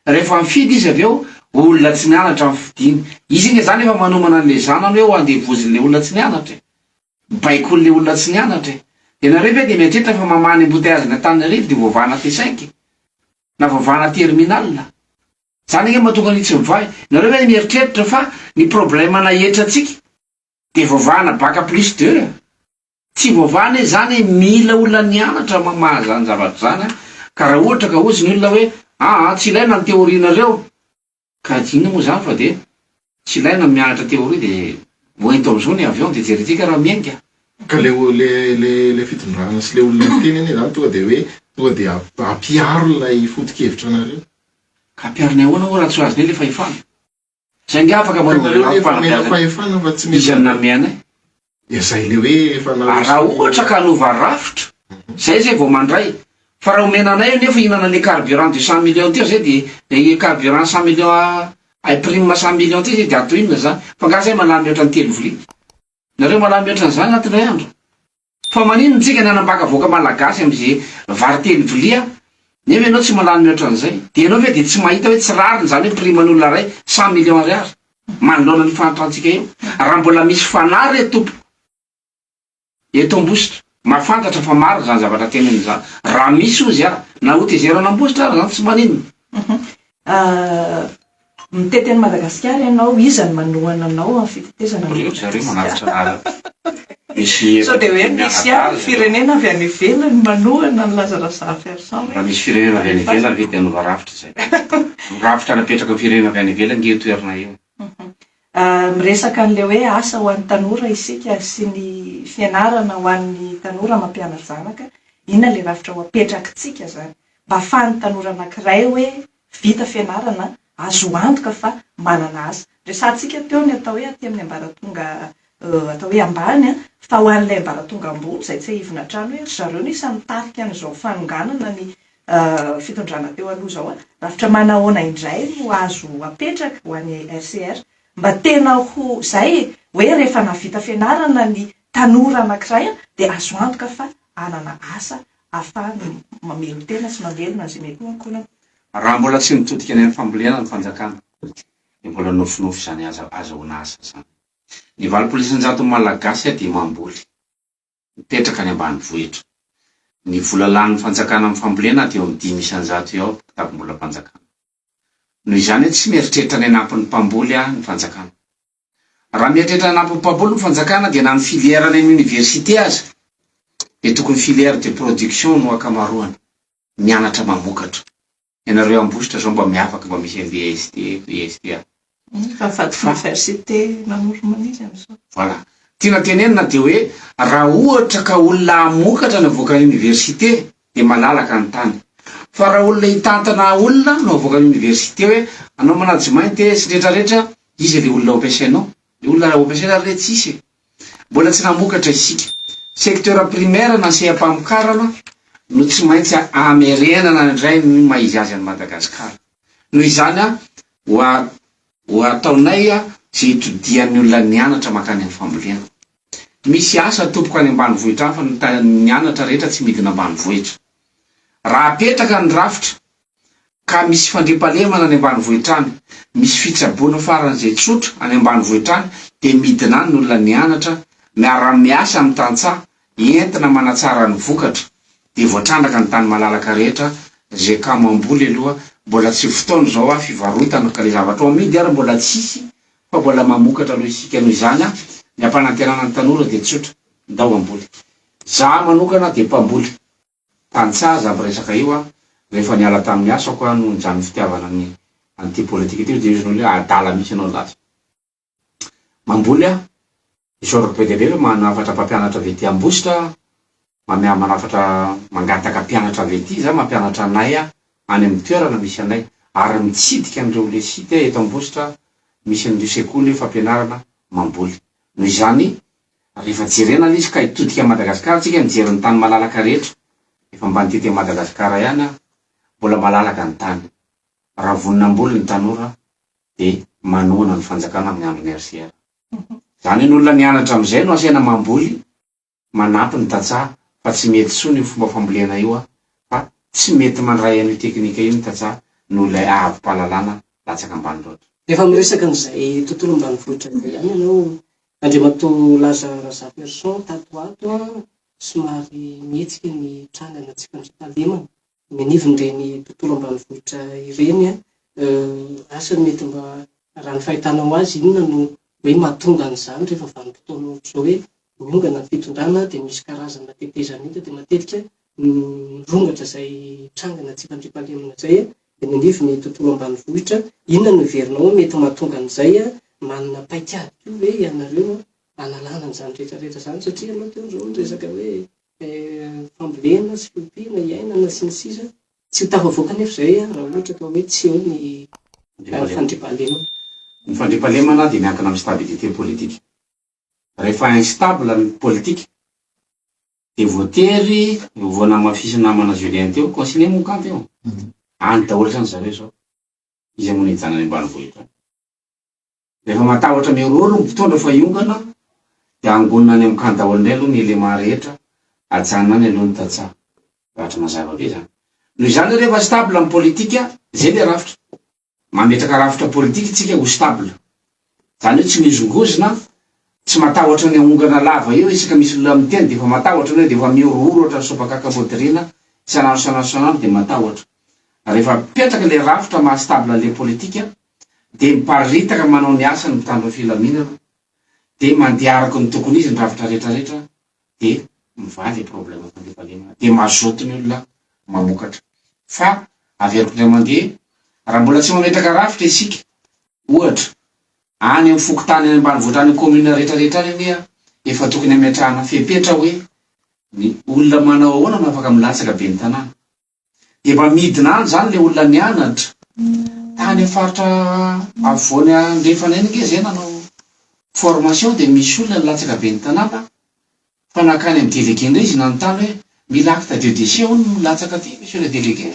rehefa mifidy izy aveo, olona tsy nianatra mifidiny. Izy nge zany efa manomana an'le zanany hoe ho andevozin'le olona tsy nianatra. Baikon'le olona tsy nianatra. De nareo ve de mieritreritra fa mamany embouteillage na Tanerive de voavana T5. na vavahana terminalina. Zany nge mahatonga ny tsy mivahy. Nareo hoe mieritreritra fa ny problème nahetra atsika de vavahana baka plus 2. Tsy vavahana zany mila olona nianatra mamaha zany zavatra zany. Ka raha ohatra ka ozy ny olona hoe tsy ilaina ny teorinareo, ka inona moa zany fa de tsy ilaina mianatra teoria de voento am'izao ny avion de jerentsika raha miainga. Ka le fitondrana sy le olona teny ane zany tonga de ampiaro lay foto-kevitra anareo. Ka ampiariny ahoana moa raha tsy ho azony le fahefana. Saingy afaka fahefana fa tsy izy amina mianay. Izay le hoe efa raha ohatra ka hanova rafitra, zay zay vao mandray. Fa raha omena anay nefa hinana le carburant de 100 millions teo zay de le carburant 100 millions ay prime 100 millions teo zay de ato inona zany. Fa nga zay malamy ohatran'ny 3 vilia. Nareo malamy ohatran'izany anatin'ny ray andro. Fa maninona tsika ny anambaka voaka malagasy am'izay vary 3 vilia, nefa ianao tsy malamy ohatran'izay. De ianao ve de tsy mahita hoe tsy rariny zany hoe priman'olona ray 100 millions ariary. Manoloana ny fanatrantsika eo. Raha mbola misy fanary tompo eto am-bositra, mafantatra fa maro zany zavatra teneny zany. Raha misy ozy na hotezero an'Ambositra zany tsy maninona. Miteteny Madagasikara ianao, iza ny manohana anao amin'ny fitetezana zareo manavitra misy sao de hoe misy firenena avy any ivelany manohana ny Lazarasa Fersan. Raha misy firenena avy any ivelany ve de anova rafitra zay. Rafitra napetraka ny firenena avy any ivelany nge toerana eo. Miresaka an'le hoe asa ho an'ny tanora isika sy ny fianarana ho an'ny tanora mampianatra zanaka, inona le rafitra ho apetrakitsika zany mba ahafahan'ny tanora anankiray hoe vita fianarana azo antoka fa manana asa. Resantsika teo ny atao hoe aty amin'ny ambaratonga atao hoe ambany fa ho an'ilay ambaratonga ambony zay tsy hivona trano hoe zareo ny isany mitarika an'izao fanonganana ny fitondrana teo aloha zao rafitra manahoana indray no azo apetraka ho an'ny RCR mba tena ho zay hoe rehefa navita fianarana ny tanora anankiray de azo antoka fa anana asa ahafahany mamelo tena sy mamelona zay mety ankonana. Raha mbola tsy mitodika any amin'ny fambolena ny fanjakana de mbola nofinofy zany azahoana asa zany. Ny valopolo-isan-jato malagasy de mamboly mipetraka any ambanivohitra. Ny vola lan'ny fanjakana amin'ny fambolena de eo amin'ny 5 isan-jato eo kitapo-mbola mpanjakana. Noho izany tsy mieritreritra ny anampin'ny mpamboly ny fanjakana. Raha mieritreritra ny anampin'ny mpamboly ny fanjakana de na ny filière any amin'ny université aza de tokony filière de production no akamaroany mianatra mamokatra. Ianareo Ambositra zao mba miafaka mba misy VST, VST. Fa faty université namoro maniry am'izao. Voilà. Tiana tenenina de hoe raha ohatra ka olona amokatra no avoaka ny université de malalaka ny tany. Fa raha olona hitantana olona no avoaka ny université hoe anao manajo mainty sy rehetrarehetra, izy le olona ampiasainao. Le olona ampiasaina re tsisy. Mbola tsy namokatra isika. Secteur primaire na seha-pamokarana no tsy maintsy amerenana indray ny maizy azy any Madagasikara. Noho izany ho ataonay zay itodian'ny olona nianatra makany amin'ny fambolena. Misy asa tompoko any ambanivohitra fa ny nianatra rehetra tsy midina ambanivohitra. Raha apetraka ny rafitra ka misy fandriampahalemana any ambanivohitra any, misy fitsaboana faran'izay tsotra any ambanivohitra any de midina any ny olona nianatra miara-miasa amin'ny tantsaha entina manatsara ny vokatra de voatrandraka ny tany malalaka rehetra zay ka mamboly aloha. Mbola tsy fotoana zao fivarotana ka le zavatra amidy ary mbola tsisy fa mbola mamokatra aloha isika. Noho izany ny ampanantenana ny tanora de tsotra ndao amboly. Za manokana de mpamboly tantsaha za resaka io rehefa niala tamin'ny asako no njany fitiavana ny anty politika teo de izy nolo adala misy anao lazy mamboly isoro PDB manafatra mpampianatra vety Ambositra manafatra mangataka mpianatra vety za mampianatra anay any amin'ny toerana misy anay ary mitsidika an'ireo le site eto Ambositra misy an'ireo sekoly fampianarana mamboly. Noho izany rehefa jerenana izy ka hitodika Madagasikara tsika mijery ny tany malalaka rehetra efa mba nitety Madagasikara ihany mbola malalaka ny tany. Raha voninam-boly ny tanora de manohana ny fanjakana amin'ny andro ny RCR. Zany ny olona nianatra am'izay no asaina mamboly manampy ny tantsaha fa tsy mety tsony io fomba fambolena io fa tsy mety mandray an'io teknika io ny tantsaha no ilay avy-pahalalana latsaka ambany loatra. Efa miresaka an'izay tontolo ambanivohitra izay ihany ianao Andriamatoa Lazarasa Fersan tato ato somary mihetsika ny trandrana antsika ny talemana minivon'ireny tontolo ambanivohitra ireny asany mety mba raha ny fahitanao azy inona no hoe mahatonga an'izany rehefa vanim-potoana ohatra zao hoe miongana ny fitondrana dia misy karazana tetezana hita dia matetika rongatra izay trangana tsy fandriampahalemana izay dia ninivo ny tontolo ambanivohitra inona no heverinao mety mahatonga an'izay manana paikady koa hoe ianareo analana an'izany rehetrarehetra izany satria ianao teo izao resaka hoe fambolena sy fiompiana iainana sy ny sisa tsy ho tafavoaka nefa izay raha ohatra ka hoe tsy eo ny fandriampahalemana. Ny fandriampahalemana dia miankina amin'ny stabilité politique. Rehefa instable ny politique dia voatery vao namafisy namana Julien teo conseiller Moukamba eo any daholo zany zareo zao izy moa nijanona any ambanivohitra. Rehefa matahotra miororo mpitondra fa iongana dia angonina any amin'ny kan daholo indray aloha ny élément rehetra ajanona any aloha ny tantsaha ohatra mazava be zany. Noho izany rehefa stable amin'ny politika zay le rafitra mametraka rafitra politika tsika ho stable zany hoe tsy mizongozona tsy matahotra ny ongana lava eo isaka misy olona miteny dia efa matahotra hoe dia efa miororo ohatra ny sopakaka moderina sanano dia matahotra. Rehefa petraka le rafitra mahastable le politika dia miparitaka manao ny asany mitandro filaminana dia mandeha araka ny tokony izy ny rafitra rehetrarehetra dia mivaly problème fandriampahalemana dia mazoto ny olona mamokatra. Fa averiko indray mandeha raha mbola tsy mametraka rafitra isika ohatra any amin'ny fokotany any ambanivohitra any commune rehetrarehetra any ania efa tokony ametrahana fepetra hoe ny olona manao ahoana no afaka milatsaka be ny tanàna dia mba midina any zany le olona nianatra tany faritra afovoany andrefana eny nge zay nanao formation dia misy olona nilatsaka be ny tanàna fa nakany amin'ny délégué indray izy nanontany hoe mila acte de décès hono milatsaka ty monsieur le délégué.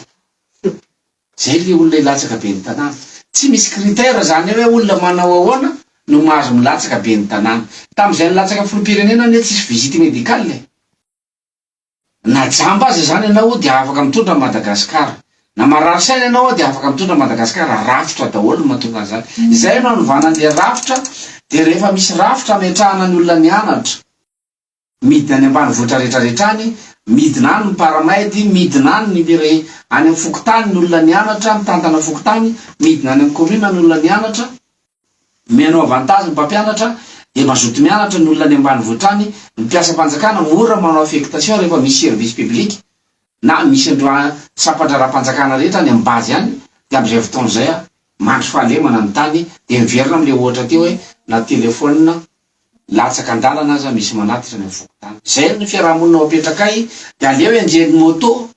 Zay le olona ilatsaka be ny tanàna tsy misy critère zany hoe olona manao ahoana no mahazo milatsaka be ny tanàna. Tamin'izay nilatsaka filoham-pirenena anie tsisy visite médicale na jamba azy zany ianao dia afaka mitondra Madagasikara na marary saina ianao dia afaka mitondra Madagasikara rafitra daholo mahatonga an'izany. Zay no anovana le rafitra dia rehefa misy rafitra ametrahana ny olona nianatra midina any ambanivohitra rehetrarehetra any midina any ny paramedy midina any ny any amin'ny fokotany ny olona nianatra mitantana fokotany midina any amin'ny commune ny olona nianatra menao avantage ny mpampianatra dia mazoto mianatra ny olona any ambanivohitra any mpiasa-panjakana mora manao affectation rehefa misy service public na misy andro sampandra-ra-panjakana rehetra any ambazy any dia amin'izay fotoana izay mandry fahalemana ny tany dia miverina amin'le ohatra teo hoe na telefona latsaka andalana aza misy manatitra ny fokotany. Zay ny fiarahamonina apetrakay dia aleo enjeny moto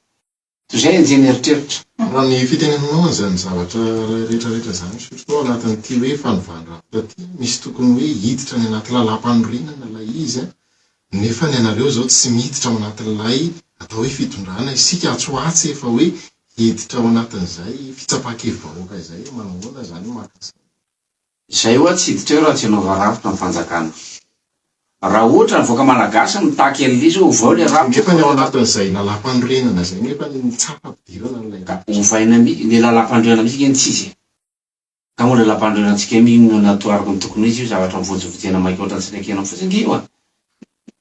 toy izay enjeny eritreritra. Raha ny fitenenanao an'izany zavatra rehetrarehetra zany sotrao anatin'ity hoe fanovana rafitra ty misy tokony hoe hiditra ny anaty lalam-panorenana ilay izy nefa ny anareo zao tsy miditra ao anatin'ilay atao hoe fitondrana isika atsoatsy efa hoe hiditra ao anatin'izay fitsapakevy-vahoaka izay manahoana zany makasa. Zay hoa tsy hiditra eo raha tsy hanova rafitra amin'ny fanjakana. Raha ohatra ny voaka malagasy mitaka an'ilay ho vao le rafitra nefa ny ao anatin'izay lalam-panorenana zay nefa ny tsapa-pidirana n'ilay ovaina le lalam-pandroana misy ny tsisy ka moa le lalam-pandroanantsika no natoariko ny tokony izy io zavatra mivojovojena maika ohatran'ny tsinakena fotsiny io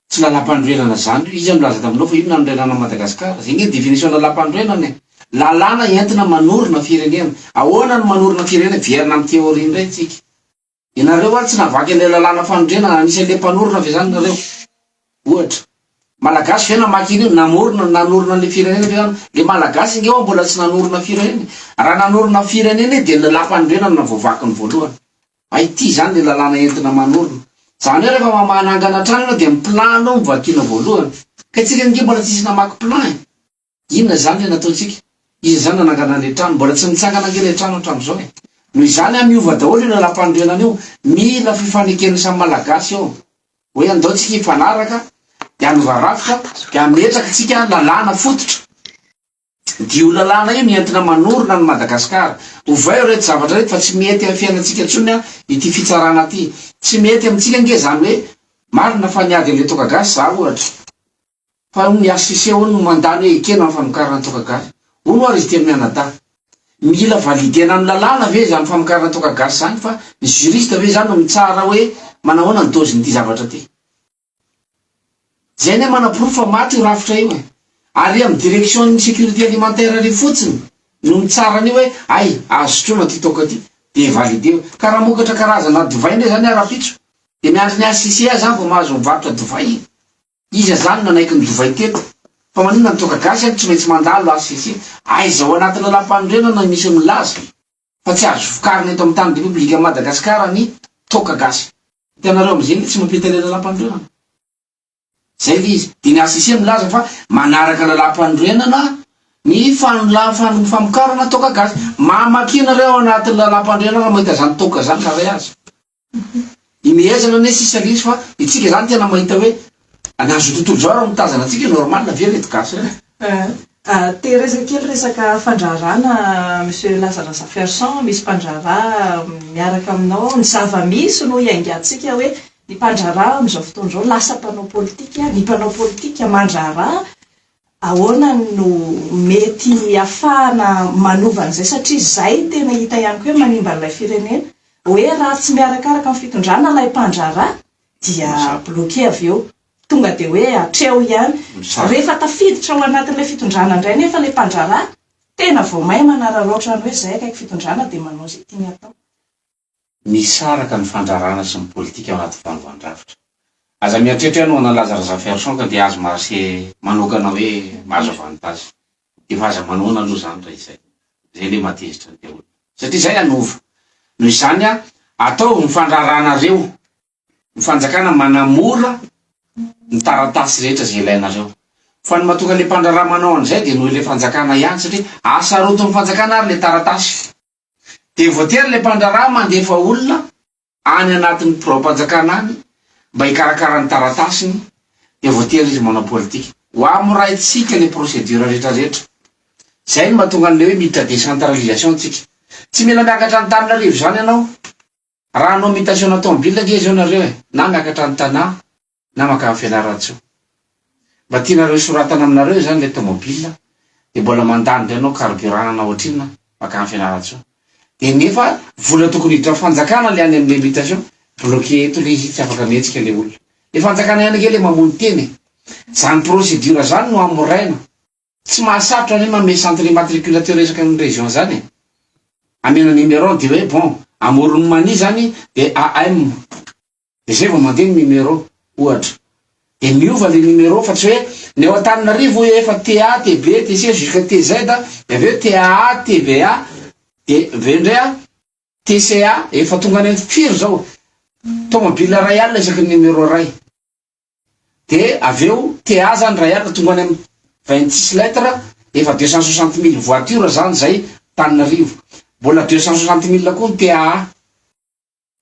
tsy lalam-pandroenana zany izy milaza taminao fa io nanorenana Madagasikara zay nge définition lalam-pandroenana lalàna entina manorina firenena. Ahoana no manorina firenena verina amin'ny théorie indray tsika ianareo tsy navaky an'ilay lalàna fandroenana anisan'ilay mpanorina ve zany nareo ohatra malagasy ve namaky iny io nanorina le firenena ve zany le malagasy inge mbola tsy nanorina firenena. Raha nanorina firenena dia le lalam-pandroenana na voavaky ny voalohany ity zany le lalàna entina manorina zany hoe rehefa manangana trano ianao dia miplano mivakiana voalohany ka tsika nge mbola tsisy namaky plan inona zany le nataotsika izy zany nanangana le trano mbola tsy mitsangana nge le trano hatramin'izao noho izany miova daholo io lalam-pandroenana io mila fifanekeny samy malagasy eo hoe andao tsika hifanaraka dia hanova rafitra dia ametraka tsika lalàna fototra dio lalàna io mientina manorina ny Madagasikara ovay eo rehetra zavatra rehetra fa tsy mety amin'ny fiainantsika intsony ity fitsarana ty tsy mety amintsika nge zany hoe marina fa niady an'ilay tokagasy za ohatra fa ny ACC hono mandany hoe ekena amin'ny famokarana tokagasy hono ary izy teny mianadahy mila validena amin'ny lalàna ve zany famokarana tokagasy zany fa ny juriste ve zany no mitsara hoe manahoana ny dozin'ity zavatra ty zay ne manaporofo fa maty io rafitra io ary amin'ny direction sécurité alimentaire ary fotsiny no mitsara ny hoe ay azo sotroina ty toka ty de validé ka raha mokatra karazana divay ndray zany arapitso de miandry ny ACCA zany vao mahazo mivarotra divay iza zany nanaiky ny divay teto fa manina ny toka gasy tsy maintsy mandalo ACCA aizao anaty lalam-panorenana misy milaza fa tsy azo vokarina eto amin'ny tany republique Madagasikara ny toka gasy hitanareo am'izay tsy mampita le lalam-panorenana zay le izy de ny ACCA milaza fa manaraka lalam-panorenana ny famokarana toka gasy mamakinareo anaty lalam-panorenana mahita zany toka zany raha ray azy imehezana ne sisa lisy fa itsika zany tena mahita hoe anazo tontolo zao raha mitazana atsika normal na very gasy te resaka kely resaka fandrarana monsieur Lazara Ferson misy mpandrara miaraka aminao ny zava-misy no iaingatsika hoe ny mpandrara am'izao fotoana zao lasa mpanao politika ny mpanao politika mandrara ahoana no mety afahana manova an'izay satria zay tena hita ihany koa hoe manimba n'ilay firenena hoe raha tsy miarakaraka amin'ny fitondrana ilay mpandrara dia bloqué avy eo tonga de hoe atreo ihany rehefa tafiditra ao anatin'ilay fitondrana indray nefa ilay mpandrara tena vao may manararoatra ny hoe zay akaiky fitondrana de manao zay tiany atao misaraka ny fandrarana sy ny politika ao anaty fanovandravitra aza miatrehitra no ana Lazara Ferson ka de azo marse manokana hoe mahazo avantage de aza manona aloha zany raha zay le matezitra de olo satria zay anova noho izany atao ny fandraranareo ny fanjakana manamora ny taratasy rehetra zay ilainareo fa ny matonga le mpandrara manao an'izay de noho le fanjakana ihany satria asaroton'ny fanjakana ary le taratasy de voatery le mpandrara mandefa olona any anatin'ny pro-mpanjakana any mba hikarakara ny taratasiny de voatery izy manao politika ho amoraitsika le procédure rehetrarehetra zay no mahatonga an'le hoe miditra décentralisation tsika tsy mila miakatra ny Antananarivo zany ianao raha anao mutation automobile ge zao nareo na miakatra ny tanà na makany fianaratso mba tianareo soratana aminareo zany le tomobile de mbola mandany le anao carburant na ohatrina makany fianaratso de nefa vola tokony hiditra fanjakana le any amin'le mutation bloqué eto le izy tsy afaka mihetsika le olona le fanjakana ihany ke le mamony teny zany procédure zany no amoraina tsy mahasarotra ny mame centre immatriculateur resaky amin'ny région zany amena numéro de hoe bon amorony mani zany de AM de zay vao mandeha ny numéro ohatra de miova le numéro fa tsy hoe ny ao Antananarivo efa TA TB TC jusqu'à TZ de aveo TAA TVA de aveo ndray TCA efa tonga ny firy zao tomobile ray alina isaky ny numéro ray de aveo TA zany ray alina tonga ny 26 lettres efa 260 000 voiture zany zay Antananarivo mbola 260 000 koa ny TAA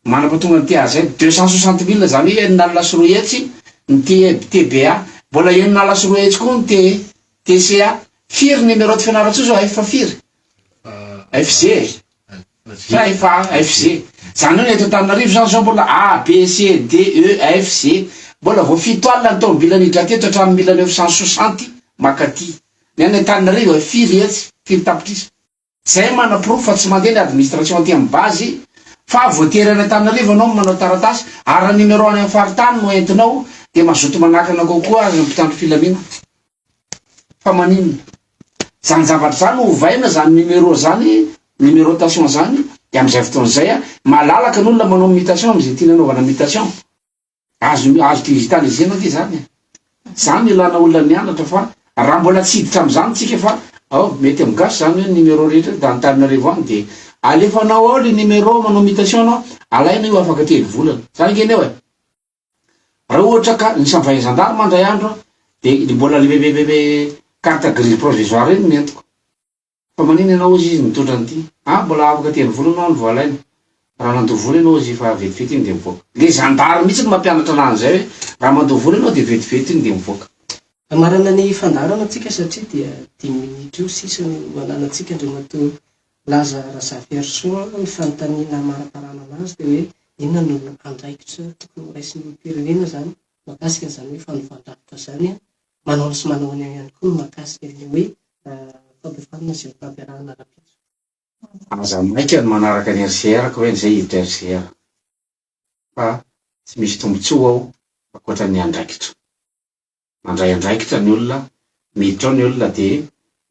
manapatonga ny TA zay 260 000 zany hoe enina alina sy roa hetsy ny TBA mbola enina alina sy roa hetsy koa ny TCA firy numéro de fianaratso zao efa firy FG fa efa FG zany hoe eto Antananarivo zany zao mbola A B C D E F G mbola vao fito alina ny tomobile nidra teto hatramin'ny 1960 makaty ny any Antananarivo firy hetsy firy tapitrisa zay mana-proof fa tsy mandeha ny administration aty amin'ny base fa voatery any Antananarivo anao manao taratasy ary numéro any amin'ny faritany no entinao de mazoto manakana kokoa azy mpitandro filamina fa maninona zany zavatra zany ovaina zany numéro zany numérotation zany de am'izay fotoana zay malalaka n'olona manao mutation am'izay tia nanaovana mutation azo digitalisena ty zany zany ilana olona mianatra fa raha mbola tsy hiditra am'zany tsika fa mety am'gasy zany hoe numéro rehetra da Antananarivo any de alefanao ao le numéro manao mutation anao alaina io afaka telo volana zany keneo raha ohatra ka ny samvaizandary mandray andro de mbola le carte grise provisoire iny mentiko fa manina ianao izy izy mitondra an'ity mbola afaka telo volana ao ny voalaina raha nandovola ianao izy fa vetivety iny de mivoaka le zandary mihitsy no mampianatra anany zay hoe raha mandovola ianao de vetivety iny de mivoaka amarana ny fandarana atsika satria dia 10 minitra io sisa no ananatsika andriamato Lazara Ferson ny fanontaniana maraparana anazy de hoe inona no andraikitra tokony raisin'ny firenena zany makasika zany hoe fanovandravitra zany manao sy manao any ihany koa makasika le hoe fampifanana sy fampiarahana rapitso aza maika ny manaraka ny RCR ka hoe zay hiditra RCR fa tsy misy tombontsoa ao ankoatra ny andraikitra mandray andraikitra ny olona miditra ao ny olona de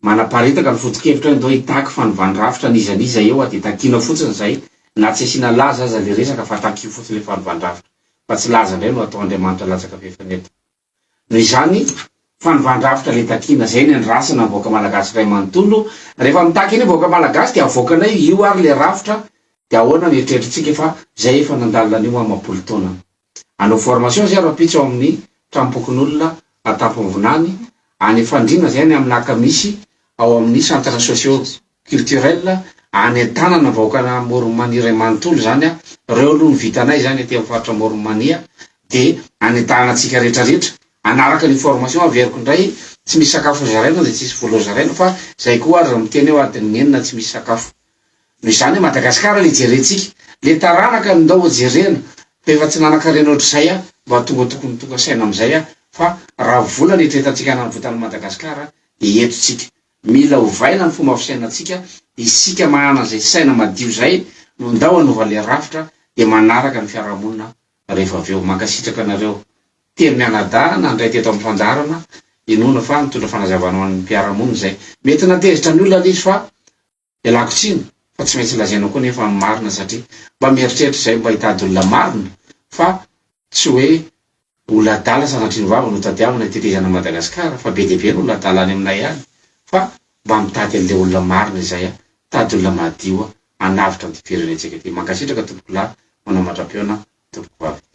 manaparitaka ny foto-kevitra ndao hitaky fanovandravitra nizaniza eo de takina fotsiny zay na tsy asiana laza aza le resaka fa takio fotsiny le fanovandravitra fa tsy laza ndray no atao Andriamanitra latsaka fefaneto. Noho izany fanovandravitra le takina zay ny andrasana avoaka malagasy ray manontolo rehefa mitaky iny avoaka malagasy de avoakanay io ary le rafitra de ahoana mieritreritsika fa zay efa nandalina an'io amam-polo taona. Anao formation zay rapitso ao amin'ny trampokon'olona atampom-vonany any fandrina zay any amin'ny akamisy ao amin'ny centre socio culturel any an-tanana vahoakana Moromania manontolo zany a reo aloha ny vitanay zany aty amin'ny faritra Moromania de any an-tanantsika rehetrarehetra anaraka ny formation averiko indray tsy misy sakafo zaraina de tsisy vola zaraina fa zay koa ary miteny eo adiny enina tsy misy sakafo. Noho izany Madagasikara le jerentsika le taranaka ndao jerena fa efa tsy nanankarena ohatr'izay a mba tonga tokony tonga saina amizay a fa raha vola ny etretantsika nanavotany Madagasikara de etotsika mila hovaina ny fomba fisainatsika isika mahana zay saina madio zay no ndao anova le rafitra de manaraka ny fiarahamonina rehefa aveo. Mankasitraka anareo teny mianadahy nandray teto amin'ny fandarana inona fa nitondra fanazavana ho an'ny mpiarahamonina zay mety natezitra ny olona izy fa ialako tsiny fa tsy maintsy lazaina koa nefa marina satria mba mieritreritra zay mba hitady olona marina fa tsy hoe olona adala sanatriny vava no tadiavina tetezana Madagasikara fa be dia be no olona adala any aminay any fa mba mitady an'le olona marina zay a tady olona madio a anavitra ny firenentsika ty. Mankasitraka tompoko lahy manao mandram-peona tompoko vavy.